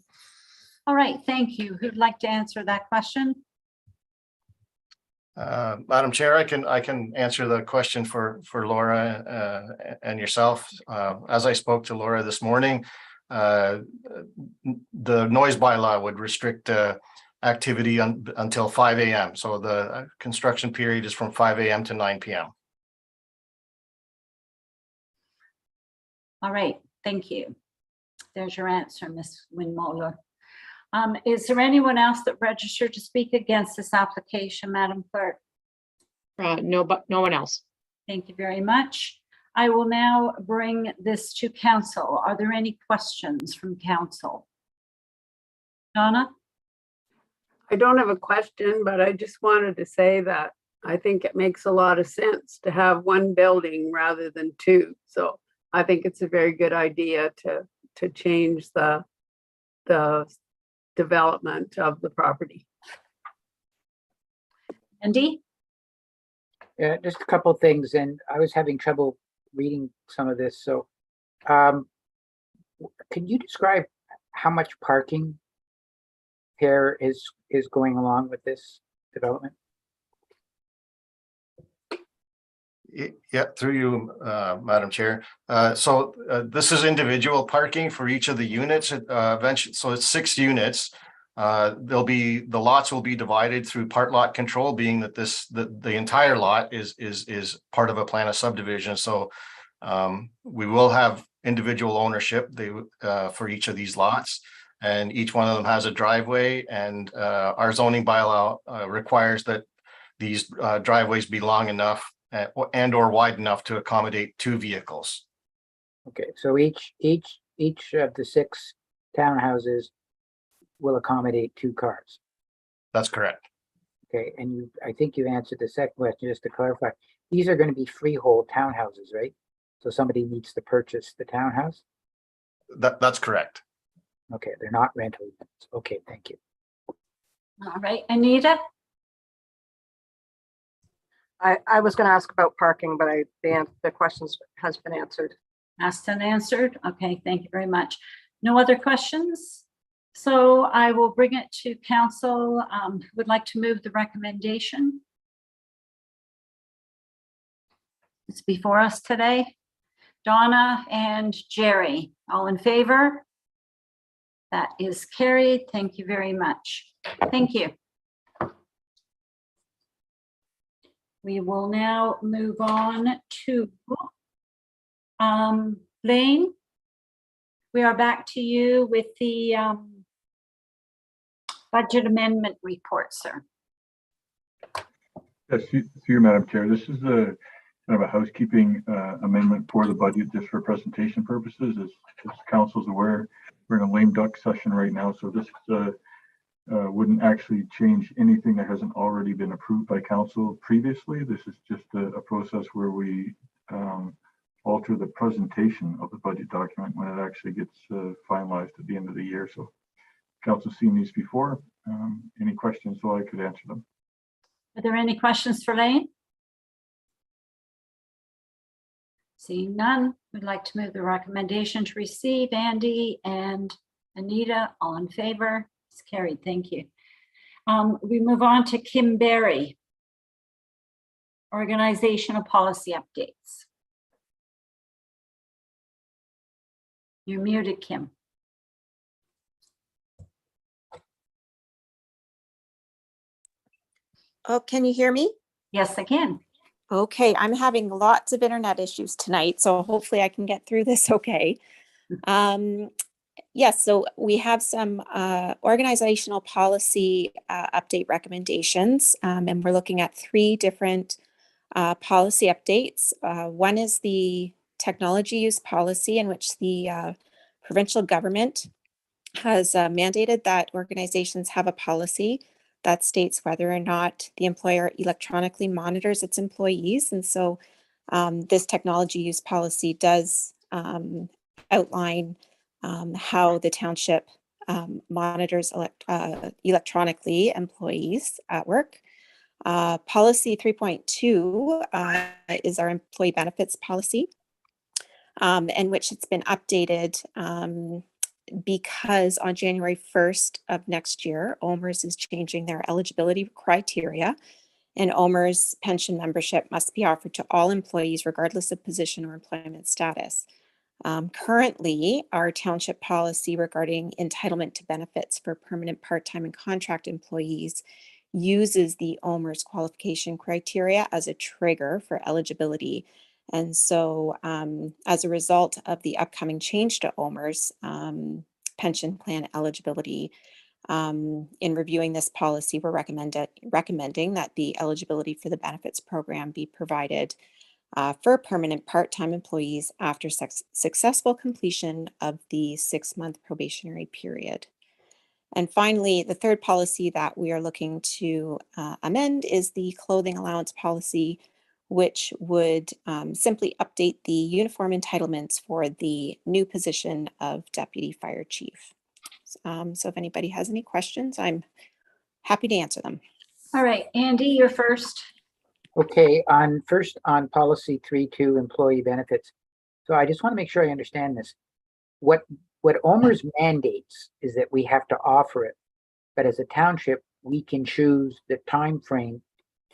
All right, thank you. Who'd like to answer that question? Madam Chair, I can answer the question for Laura and yourself. As I spoke to Laura this morning, the noise bylaw would restrict activity until 5 a.m. So the construction period is from 5 a.m. to 9 p.m. All right, thank you. There's your answer, Ms. Winmoller. Is there anyone else that registered to speak against this application, Madam Clerk? No, but no one else. Thank you very much. I will now bring this to council. Are there any questions from council? Donna? I don't have a question, but I just wanted to say that I think it makes a lot of sense to have one building rather than two. So I think it's a very good idea to change the development of the property. Andy? Yeah, just a couple of things, and I was having trouble reading some of this. So, can you describe how much parking there is going along with this development? Yeah, through you, Madam Chair. So this is individual parking for each of the units. Eventually, so it's 6 units. The lots will be divided through part lot control, being that the entire lot is part of a plan of subdivision. So we will have individual ownership for each of these lots, and each one of them has a driveway. And our zoning bylaw requires that these driveways be long enough and or wide enough to accommodate 2 vehicles. Okay, so each of the 6 townhouses will accommodate 2 cars. That's correct. Okay, and I think you answered the second question, just to clarify. These are going to be freehold townhouses, right? So somebody needs to purchase the townhouse? That's correct. Okay, they're not rental units. Okay, thank you. All right, Anita? I was going to ask about parking, but the questions has been answered. Asked and answered. Okay, thank you very much. No other questions? So I will bring it to council. Would like to move the recommendation. It's before us today. Donna and Jerry, all in favor? That is carried. Thank you very much. Thank you. We will now move on to Lane. We are back to you with the budget amendment report, sir. Yes, through you, Madam Chair. This is a kind of a housekeeping amendment for the budget, just for presentation purposes. As council's aware, we're in a lame duck session right now, so this wouldn't actually change anything that hasn't already been approved by council previously. This is just a process where we alter the presentation of the budget document when it actually gets finalized at the end of the year. So council's seen these before. Any questions, so I could answer them. Are there any questions for Lane? Seeing none, we'd like to move the recommendation to receive. Andy and Anita, all in favor? It's carried. Thank you. We move on to Kim Berry. Organizational policy updates. You're muted, Kim. Oh, can you hear me? Yes, I can. Okay, I'm having lots of internet issues tonight, so hopefully I can get through this okay. Yes, so we have some organizational policy update recommendations, and we're looking at 3 different policy updates. One is the technology use policy, in which the provincial government has mandated that organizations have a policy that states whether or not the employer electronically monitors its employees. And so this technology use policy does outline how the township monitors electronically employees at work. Policy 3.2 is our employee benefits policy, in which it's been updated because on January 1st of next year, OMERS is changing their eligibility criteria, and OMERS pension membership must be offered to all employees regardless of position or employment status. Currently, our township policy regarding entitlement to benefits for permanent, part-time, and contract employees uses the OMERS qualification criteria as a trigger for eligibility. And so as a result of the upcoming change to OMERS pension plan eligibility, in reviewing this policy, we're recommending that the eligibility for the benefits program be provided for permanent part-time employees after successful completion of the 6-month probationary period. And finally, the third policy that we are looking to amend is the clothing allowance policy, which would simply update the uniform entitlements for the new position of deputy fire chief. So if anybody has any questions, I'm happy to answer them. All right, Andy, you're first. Okay, first on policy 3.2 employee benefits. So I just want to make sure I understand this. What OMERS mandates is that we have to offer it, but as a township, we can choose the time frame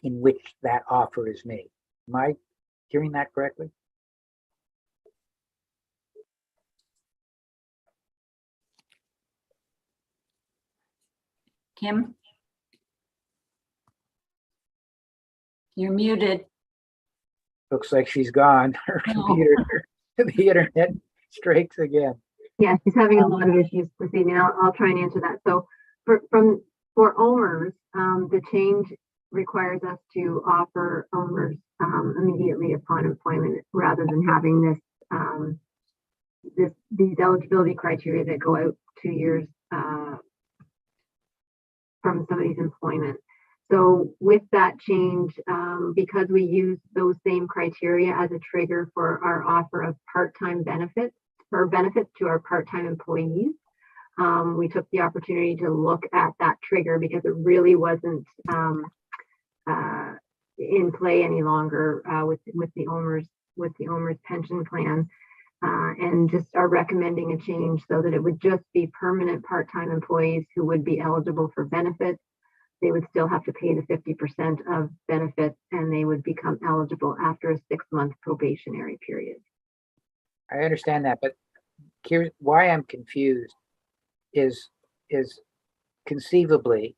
in which that offer is made. Am I hearing that correctly? Kim? You're muted. Looks like she's gone. Her computer, the internet strikes again. Yeah, she's having a lot of issues proceeding. I'll try and answer that. So for OMERS, the change requires us to offer OMERS immediately upon employment, rather than having these eligibility criteria that go out 2 years from somebody's employment. So with that change, because we use those same criteria as a trigger for our offer of part-time benefits, or benefits to our part-time employees, we took the opportunity to look at that trigger because it really wasn't in play any longer with the OMERS pension plan, and just are recommending a change so that it would just be permanent part-time employees who would be eligible for benefits. They would still have to pay the 50% of benefits, and they would become eligible after a 6-month probationary period. I understand that, but here's why I'm confused is conceivably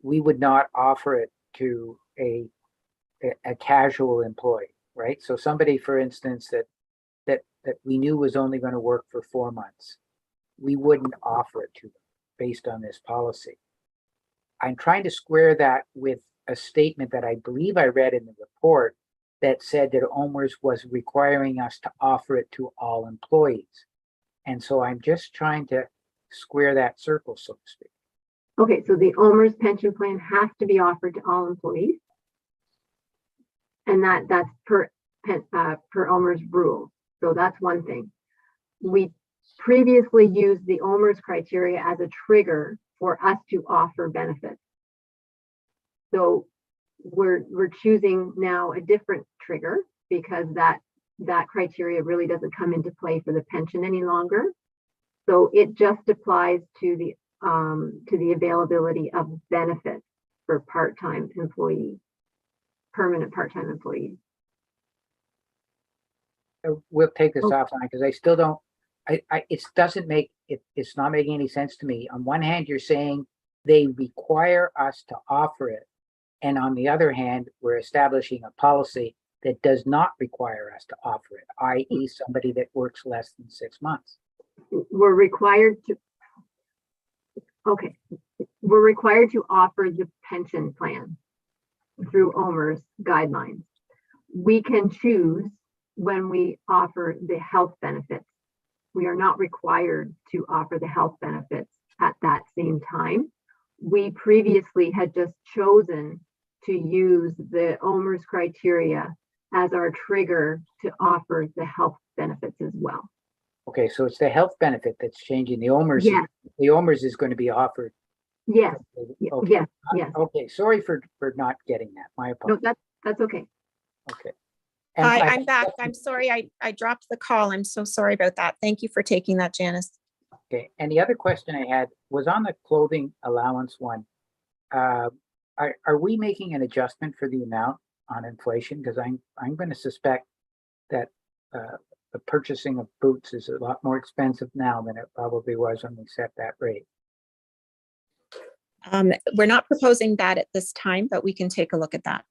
we would not offer it to a casual employee, right? So somebody, for instance, that we knew was only going to work for 4 months, we wouldn't offer it to them based on this policy. I'm trying to square that with a statement that I believe I read in the report that said that OMERS was requiring us to offer it to all employees. And so I'm just trying to square that circle, so to speak. Okay, so the OMERS pension plan has to be offered to all employees. And that's per OMERS rule. So that's one thing. We previously used the OMERS criteria as a trigger for us to offer benefits. So we're choosing now a different trigger because that criteria really doesn't come into play for the pension any longer. So it just applies to the availability of benefits for part-time employees, permanent part-time employees. We'll take this offline because I still don't. It's not making any sense to me. On one hand, you're saying they require us to offer it, and on the other hand, we're establishing a policy that does not require us to offer it, i.e. somebody that works less than 6 months. we're required to, okay, we're required to offer the pension plan through OMER's guidelines. We can choose when we offer the health benefits. We are not required to offer the health benefits at that same time. We previously had just chosen to use the OMER's criteria as our trigger to offer the health benefits as well. Okay, so it's the health benefit that's changing. The OMERS, Yes. the OMERS is going to be offered. Yes, Okay. yes, yes. Okay, sorry for not getting that. My apologies. No, that's okay. Okay. Hi, I- I'm back. I'm sorry. I dropped the call. I'm so sorry about that. Thank you for taking that, Janice. Okay, and the other question I had was on the clothing allowance one. Are we making an adjustment for the amount on inflation? Because I'm going to suspect that the purchasing of boots is a lot more expensive now than it probably was when we set that rate. We're not proposing that at this time, but we can take a look at that.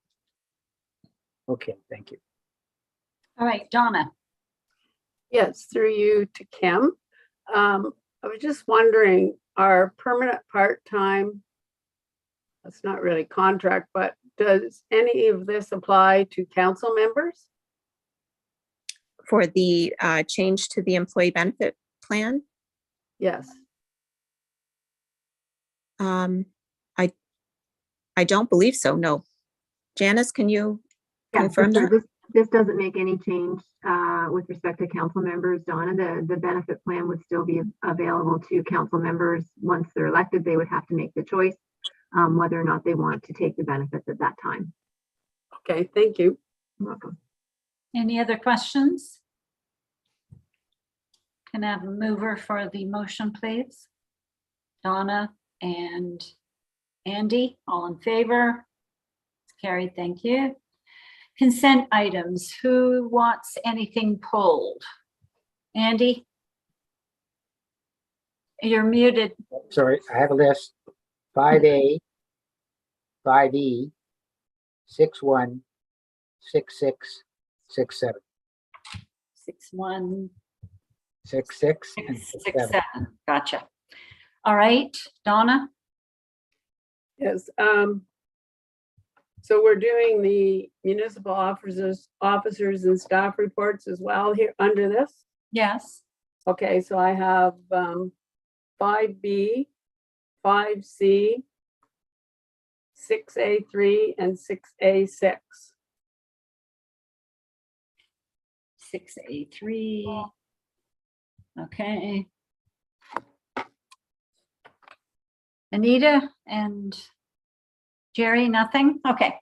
Okay, thank you. All right, Donna. Yes, through you to Kim. I was just wondering, our permanent part-time, that's not really contract, but does any of this apply to council members? For the change to the employee benefit plan, Yes. I don't believe so, no. Janice, can you Yeah, confirm that? this doesn't make any change with respect to council members, Donna. The benefit plan would still be available to council members. Once they're elected, they would have to make the choice whether or not they want to take the benefits at that time. Okay, thank you. You're welcome. Any other questions? Can I have a mover for the motion, please? Donna and Andy, all in favor? It's carried, thank you. Consent items, who wants anything pulled? Andy? You're muted. Sorry, I have a list. 5A, 5E, 6-1, 6-6, 6-7. 6-1, 6-6 and 6-7. 6-7. Gotcha. All right, Donna? Yes, so we're doing the municipal officers and staff reports as well here under this? Yes. Okay, so I have 5B, 5C, 6A3, and 6A6. 6A3. Okay. Anita and Jerry, nothing? Okay.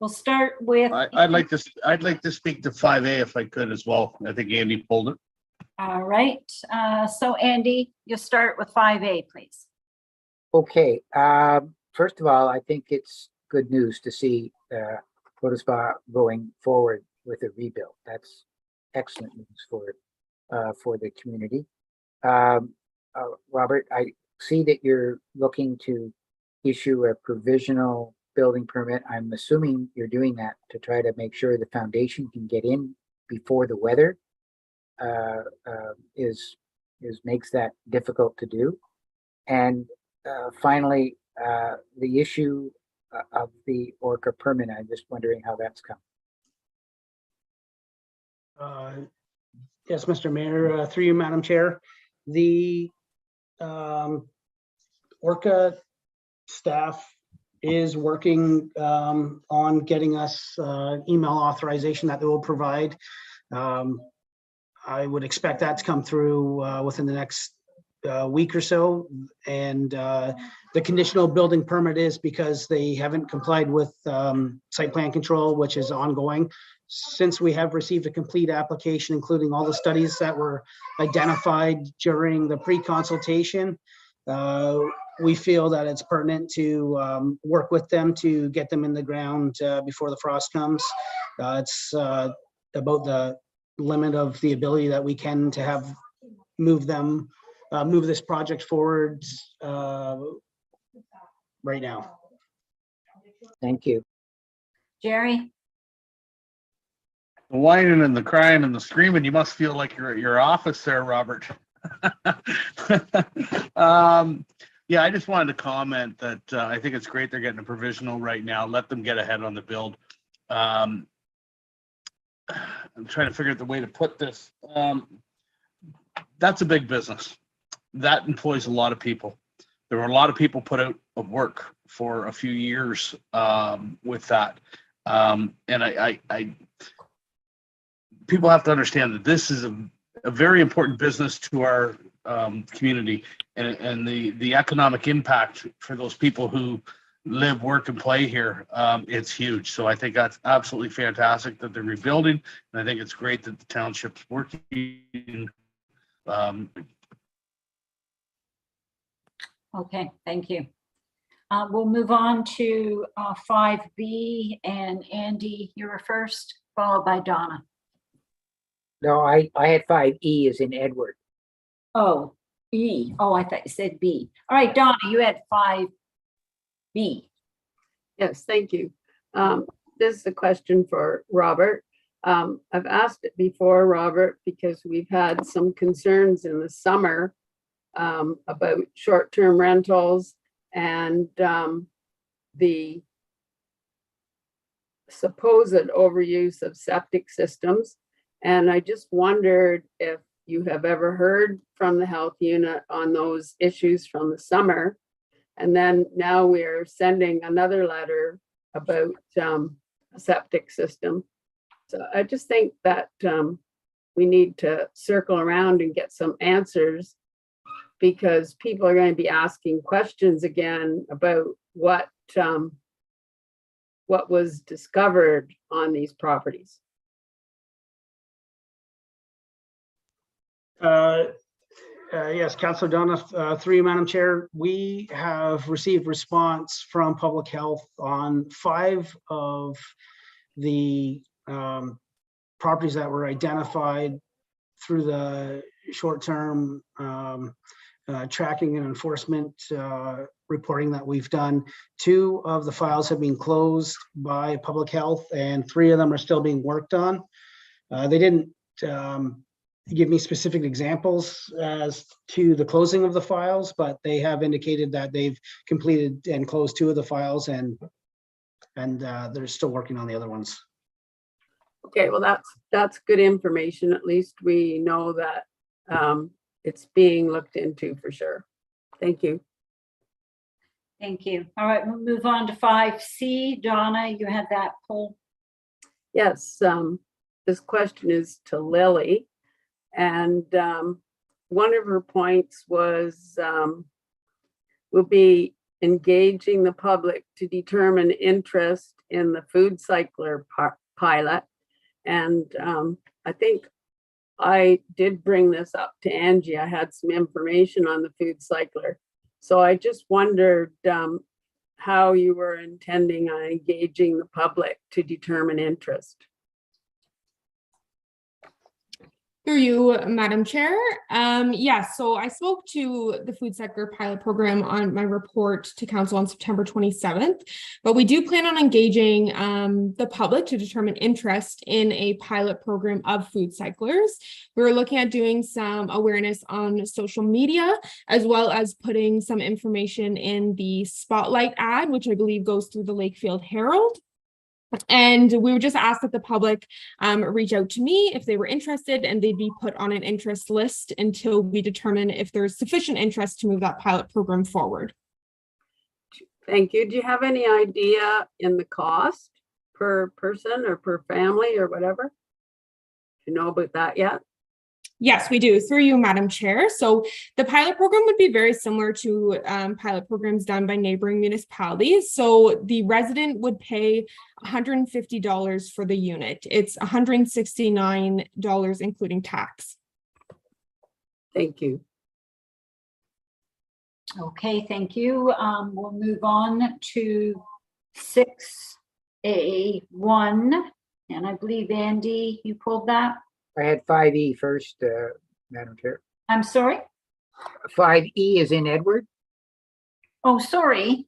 We'll start with. I'd like to speak to 5A if I could as well. I think Andy pulled it. All right. So Andy, you'll start with 5A, please. Okay, first of all, I think it's good news to see Spa going forward with a rebuild. That's excellent news for the community. Robert, I see that you're looking to issue a provisional building permit. I'm assuming you're doing that to try to make sure the foundation can get in before the weather makes that difficult to do. And finally, the issue of the Orca permit, I'm just wondering how that's come. Yes, Mr. Mayor, through you, Madam Chair. The Orca staff is working on getting us email authorization that they will provide. I would expect that to come through within the next week or so. And the conditional building permit is because they haven't complied with site plan control, which is ongoing. Since we have received a complete application, including all the studies that were identified during the pre-consultation, we feel that it's pertinent to work with them to get them in the ground before the frost comes. It's about the limit of the ability that we can to have move this project forward right now. Thank you. Jerry? The whining and the crying and the screaming, you must feel like you're at your office there, Robert. Yeah, I just wanted to comment that I think it's great they're getting a provisional right now. Let them get ahead on the build. I'm trying to figure out the way to put this. That's a big business. That employs a lot of people. There were a lot of people put out of work for a few years with that. And I people have to understand that this is a very important business to our community, and the economic impact for those people who live, work, and play here, it's huge. So I think that's absolutely fantastic that they're rebuilding, and I think it's great that the township's working. Okay, thank you. We'll move on to 5B, and Andy, you were first, followed by Donna. No, I had 5E as in Edward. Oh, E. Oh, I thought you said B. All right, Donna, you had 5B. Yes, thank you. This is a question for Robert. I've asked it before, Robert, because we've had some concerns in the summer about short-term rentals and the supposed overuse of septic systems. And I just wondered if you have ever heard from the health unit on those issues from the summer. And then now we're sending another letter about a septic system. So I just think that we need to circle around and get some answers, because people are going to be asking questions again about what was discovered on these properties. Yes, Councillor Donna, through you, Madam Chair, we have received response from Public Health on 5 of the properties that were identified through the short-term tracking and enforcement reporting that we've done. 2 of the files have been closed by Public Health, and 3 of them are still being worked on. They didn't give me specific examples as to the closing of the files, but they have indicated that they've completed and closed 2 of the files, and they're still working on the other ones. Okay, well, that's good information. At least we know that it's being looked into for sure. Thank you. Thank you. All right, we'll move on to 5C. Donna, you had that poll. Yes, this question is to Lily. And one of her points was we'll be engaging the public to determine interest in the food cycler pilot. And I think I did bring this up to Angie. I had some information on the food cycler. So I just wondered how you were intending on engaging the public to determine interest. Through you, Madam Chair. Yes, so I spoke to the food sector pilot program on my report to council on September 27th, but we do plan on engaging the public to determine interest in a pilot program of food cyclers. We're looking at doing some awareness on social media, as well as putting some information in the spotlight ad, which I believe goes through the Lakefield Herald. And we would just ask that the public reach out to me if they were interested, and they'd be put on an interest list until we determine if there's sufficient interest to move that pilot program forward. Thank you. Do you have any idea in the cost per person or per family or whatever? Do you know about that yet? Yes, we do. Through you, Madam Chair. So the pilot program would be very similar to pilot programs done by neighboring municipalities. So the resident would pay $150 for the unit. It's $169 including tax. Thank you. Okay, thank you. We'll move on to 6A1. And I believe, Andy, you pulled that? I had 5E first, Madam Chair. I'm sorry? 5E is in Edward. Oh, sorry.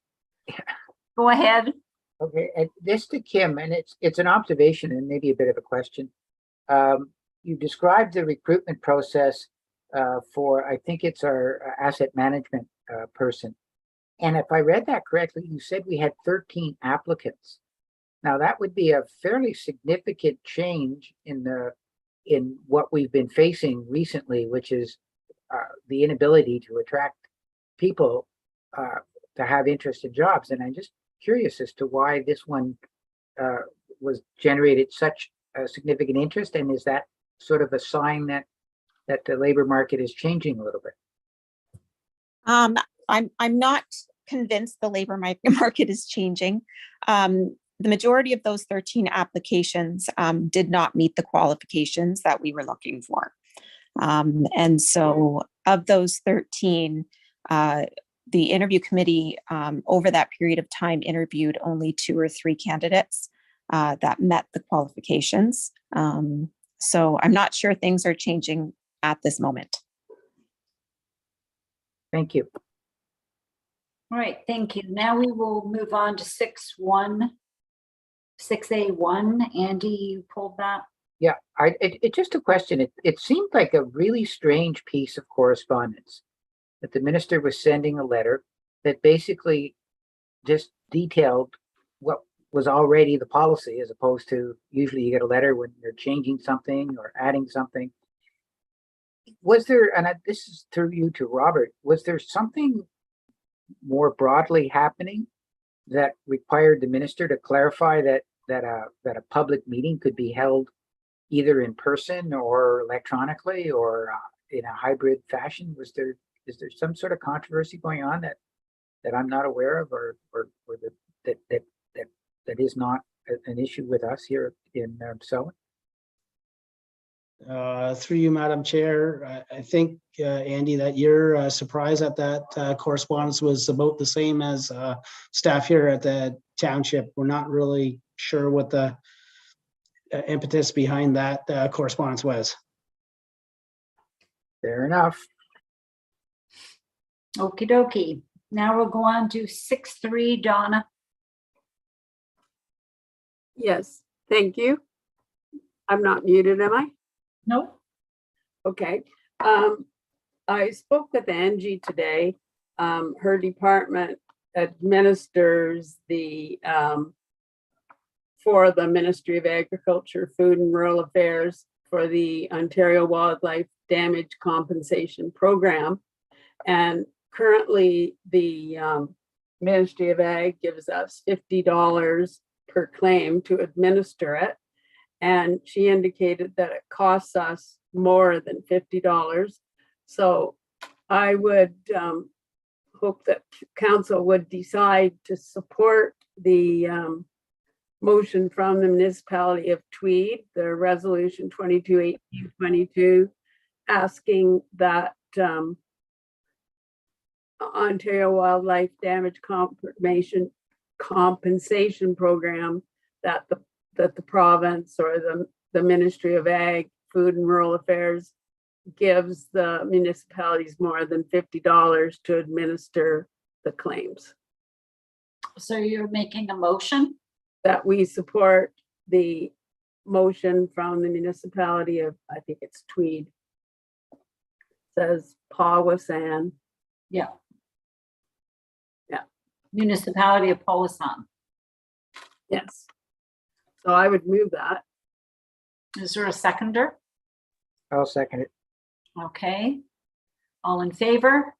Go ahead. Okay, and this to Kim, and it's an observation and maybe a bit of a question. You described the recruitment process for, I think it's our asset management person. And if I read that correctly, you said we had 13 applicants. Now that would be a fairly significant change in what we've been facing recently, which is the inability to attract people to have interest in jobs. And I'm just curious as to why this one was generated such a significant interest, and is that sort of a sign that the labor market is changing a little bit? I'm not convinced the labor market is changing. The majority of those 13 applications did not meet the qualifications that we were looking for. And so of those 13, the interview committee over that period of time interviewed only 2 or 3 candidates that met the qualifications. So I'm not sure things are changing at this moment. Thank you. All right, thank you. Now we will move on to 6A1. Andy, you pulled that? Yeah, it just a question. It seemed like a really strange piece of correspondence that the minister was sending a letter that basically just detailed what was already the policy, as opposed to usually you get a letter when they're changing something or adding something. Was there, and this is through you to Robert, was there something more broadly happening that required the minister to clarify that a public meeting could be held either in person or electronically or in a hybrid fashion? Is there some sort of controversy going on that I'm not aware of, or that is not an issue with us here in Selwyn? Through you, Madam Chair, I think, Andy, that your surprise at that correspondence was about the same as staff here at the township. We're not really sure what the impetus behind that correspondence was. Fair enough. Okie dokie. Now we'll go on to 6.3, Donna. Yes, thank you. I'm not muted, am I? No. Okay. I spoke with Angie today. Her department administers the for the Ministry of Agriculture, Food and Rural Affairs for the Ontario Wildlife Damage Compensation Program. And currently the Ministry of Ag gives us $50 per claim to administer it. And she indicated that it costs us more than $50. So I would hope that council would decide to support the motion from the municipality of Tweed, the resolution 221822, asking that Ontario Wildlife Damage Compensation Program that the province or the Ministry of Ag, Food and Rural Affairs gives the municipalities more than $50 to administer the claims. So you're making a motion? That we support the motion from the municipality of, I think it's Tweed. It says Powassan. Yeah. Yeah. Municipality of Powassan. Yes. So I would move that. Is there a seconder? I'll second it. Okay. All in favor?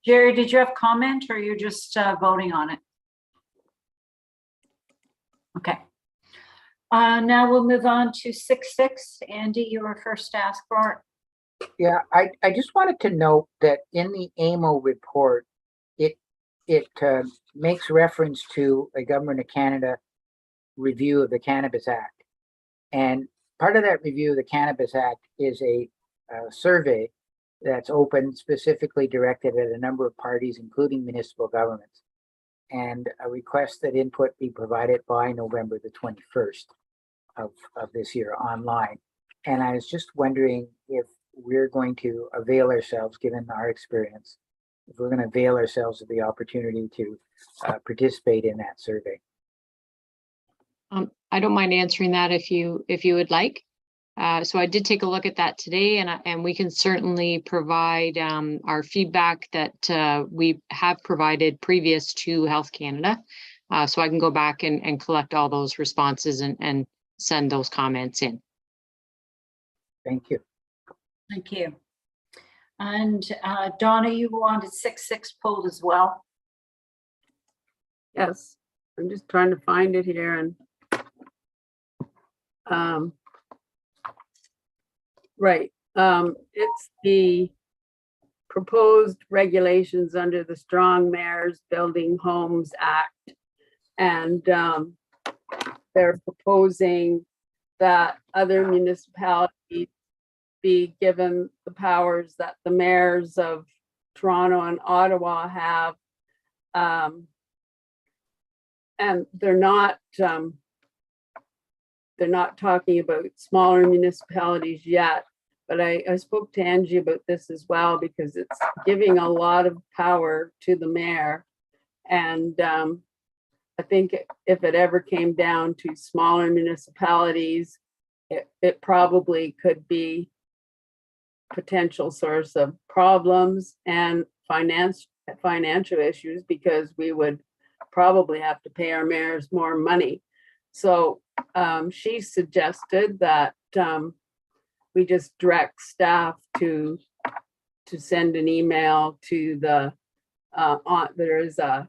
Jerry, did you have comment or you're just voting on it? Okay. Now we'll move on to 6.6. Andy, you were first to ask for it. Yeah, I just wanted to note that in the AMO report, it makes reference to a Government of Canada review of the Cannabis Act. And part of that review of the Cannabis Act is a survey that's open, specifically directed at a number of parties, including municipal governments, and a request that input be provided by November the 21st of this year online. And I was just wondering if we're going to avail ourselves, given our experience, if we're going to avail ourselves of the opportunity to participate in that survey. I don't mind answering that if you would like. So I did take a look at that today, and we can certainly provide our feedback that we have provided previous to Health Canada. So I can go back and collect all those responses and send those comments in. Thank you. Thank you. And Donna, you wanted 6.6 pulled as well? Yes, I'm just trying to find it here and right. It's the proposed regulations under the Strong Mayors Building Homes Act. And they're proposing that other municipalities be given the powers that the mayors of Toronto and Ottawa have. And they're not talking about smaller municipalities yet, but I spoke to Angie about this as well, because it's giving a lot of power to the mayor. And I think if it ever came down to smaller municipalities, it probably could be potential source of problems and financial issues, because we would probably have to pay our mayors more money. So she suggested that we just direct staff to send an email to the there is a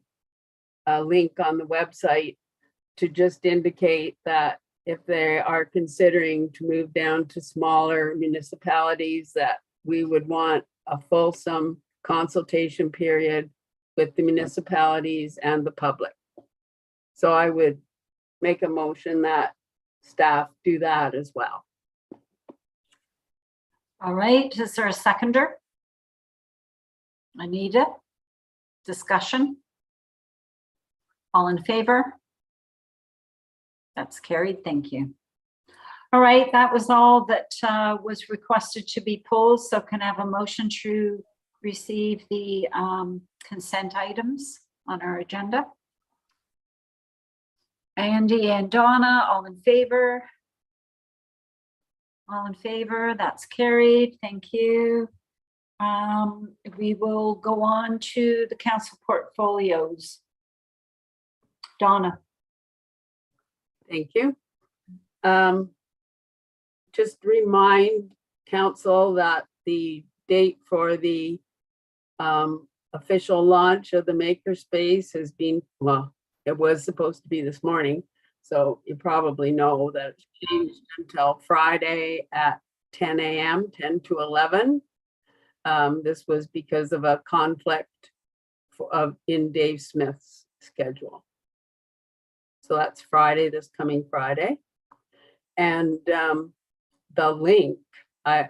link on the website to just indicate that if they are considering to move down to smaller municipalities, that we would want a fulsome consultation period with the municipalities and the public. So I would make a motion that staff do that as well. All right, is there a seconder? Anita? Discussion? All in favor? That's carried, thank you. All right, that was all that was requested to be pulled. So can I have a motion to receive the consent items on our agenda? Andy and Donna, all in favor? All in favor, that's carried, thank you. We will go on to the council portfolios. Donna. Thank you. Just remind council that the date for the official launch of the makerspace has been, well, it was supposed to be this morning. So you probably know that it's changed until Friday at 10 a.m., 10 to 11. This was because of a conflict in Dave Smith's schedule. So that's Friday, this coming Friday. And the link,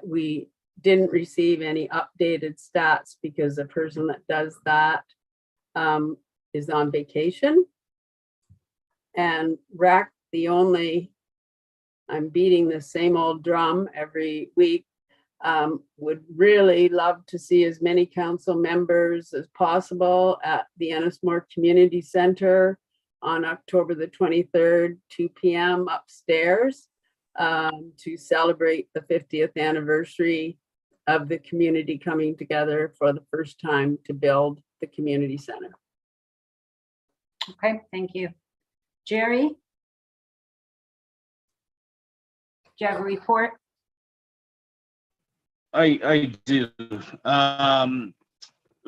we didn't receive any updated stats because the person that does that is on vacation. And RAC, I'm beating the same old drum every week, would really love to see as many council members as possible at the Ennismore Community Center on October the 23rd, 2 p.m. upstairs to celebrate the 50th anniversary of the community coming together for the first time to build the community center. Okay, thank you. Jerry? Do you have a report? I do.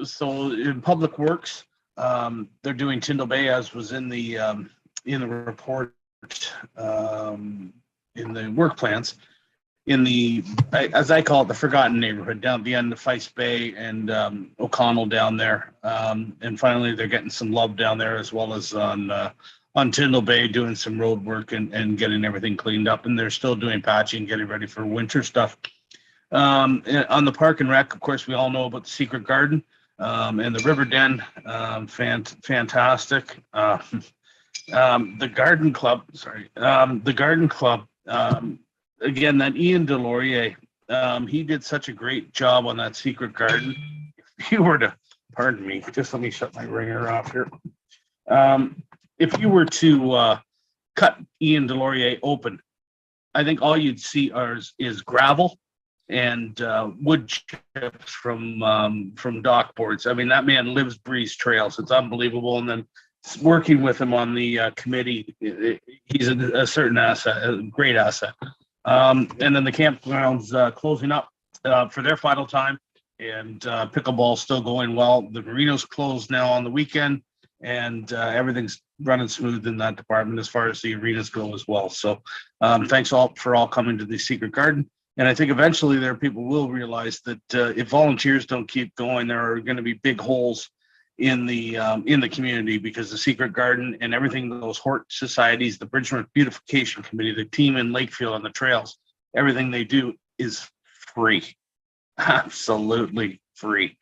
So in Public Works, they're doing Tyndall Bay, as was in the report, in the work plans, in the, as I call it, the forgotten neighborhood down at the end of Feist Bay and O'Connell down there. And finally, they're getting some love down there, as well as on Tyndall Bay, doing some road work and getting everything cleaned up. And they're still doing patching, getting ready for winter stuff. On the Park and Rec, of course, we all know about the Secret Garden and the River Den, fantastic. The Garden Club, again, that Ian Delorier, he did such a great job on that Secret Garden. If you were to, pardon me, just let me shut my ringer off here. If you were to cut Ian Delorier open I think all you'd see is gravel and wood chips from dock boards. I mean, that man lives, breathes trails. It's unbelievable. And then working with him on the committee, he's a certain asset, a great asset. And then the campground's closing up for their final time, and pickleball's still going well. The marina's closed now on the weekend, and everything's running smooth in that department as far as the arenas go as well. So thanks all for all coming to the Secret Garden. And I think eventually there people will realize that if volunteers don't keep going, there are going to be big holes in the community, because the Secret Garden and everything, those Hort societies, the Bridgeman Beautification Committee, the team in Lakefield on the trails, everything they do is free, absolutely free.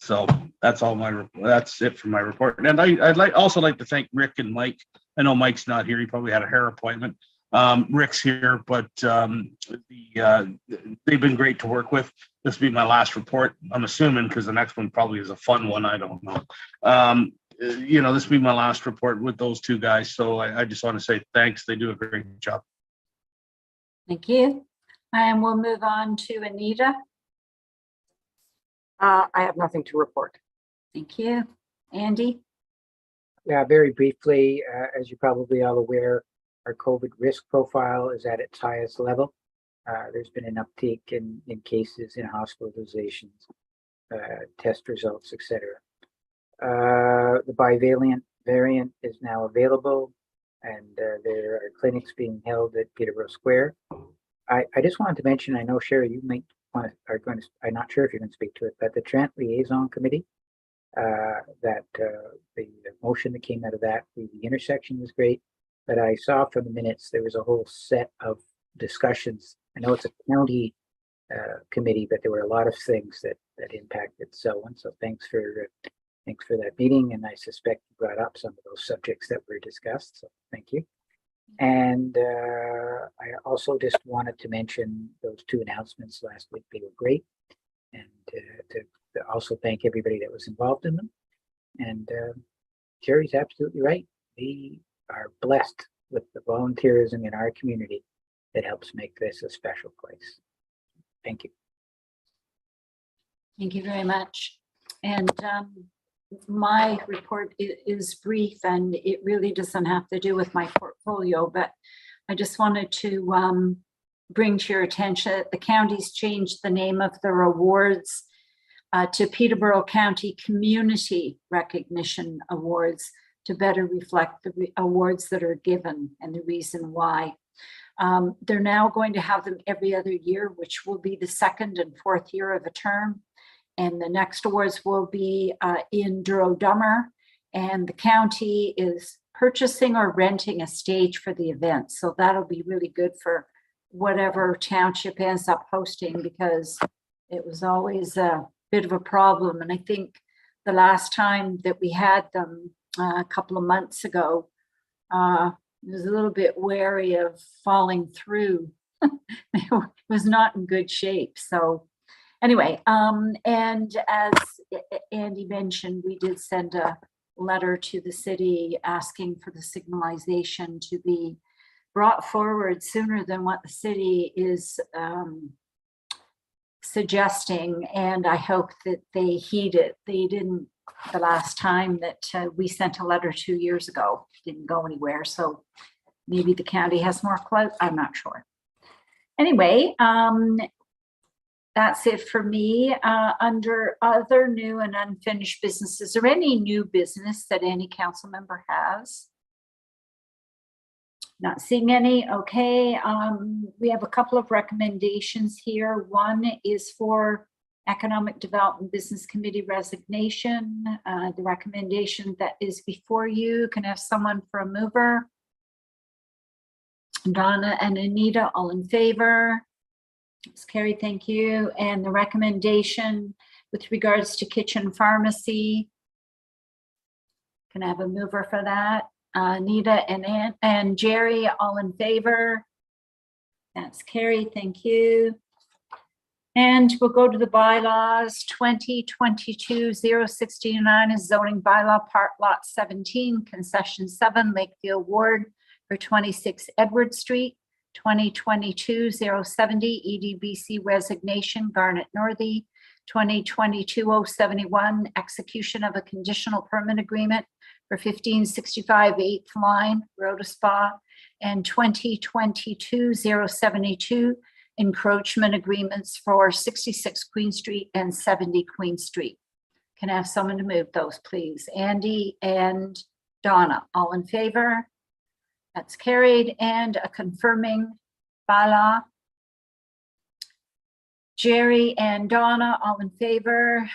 So that's it for my report. And I'd also like to thank Rick and Mike. I know Mike's not here; he probably had a hair appointment. Rick's here, but they've been great to work with. This will be my last report, I'm assuming, because the next one probably is a fun one. I don't know. This will be my last report with those two guys. So I just want to say thanks. They do a great job. Thank you. And we'll move on to Anita. I have nothing to report. Thank you. Andy? Yeah, very briefly, as you're probably all aware, our COVID risk profile is at its highest level. There's been an uptick in cases, in hospitalizations, test results, etc. The bivalent variant is now available, and there are clinics being held at Peterborough Square. I just wanted to mention, I know Sherry, you might I'm not sure if you're going to speak to it, but the Trent Liaison Committee, the motion that came out of that, the intersection was great, but I saw from the minutes there was a whole set of discussions. I know it's a county committee, but there were a lot of things that impacted Selwyn. So thanks for that meeting, and I suspect you brought up some of those subjects that were discussed. So thank you. And I also just wanted to mention those two announcements last week. They were great, and to also thank everybody that was involved in them. And Jerry's absolutely right. We are blessed with the volunteerism in our community that helps make this a special place. Thank you. Thank you very much. And my report is brief, and it really doesn't have to do with my portfolio, but I just wanted to bring to your attention that the county's changed the name of their awards to Peterborough County Community Recognition Awards to better reflect the awards that are given and the reason why. They're now going to have them every other year, which will be the second and fourth year of a term. And the next awards will be in Duro-Dummer, and the county is purchasing or renting a stage for the event. So that'll be really good for whatever township ends up hosting, because it was always a bit of a problem. And I think the last time that we had them a couple of months ago, I was a little bit wary of falling through. It was not in good shape. So anyway, and as Andy mentioned, we did send a letter to the city asking for the signalization to be brought forward sooner than what the city is suggesting, and I hope that they heed it. They didn't the last time that we sent a letter 2 years ago. Didn't go anywhere, so maybe the county has more clout. I'm not sure. Anyway, that's it for me. Under other new and unfinished business, is there any new business that any council member has? Not seeing any. Okay. We have a couple of recommendations here. One is for Economic Development Business Committee resignation. The recommendation that is before you. Can I have someone for a mover? Donna and Anita, all in favor? It's carried, thank you. And the recommendation with regards to kitchen pharmacy. Can I have a mover for that? Anita and Jerry, all in favor? That's carried, thank you. And we'll go to the bylaws. 2022-069 is zoning bylaw part lot 17, concession 7, Lakefield Ward for 26 Edward Street. 2022-070 EDBC resignation, Garnet Northey. 2022-071 execution of a conditional permit agreement for 1565 8th Line, Rhoda Spa. And 2022-072 encroachment agreements for 66 Queen Street and 70 Queen Street. Can I have someone to move those, please? Andy and Donna, all in favor? That's carried. And a confirming bylaw. Jerry and Donna, all in favor?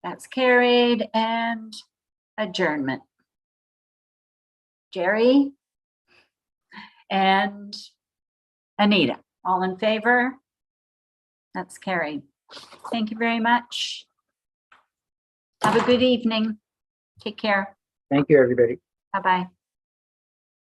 That's carried. And adjournment. Jerry and Anita, all in favor? That's carried. Thank you very much. Have a good evening. Take care. Thank you, everybody. Bye-bye.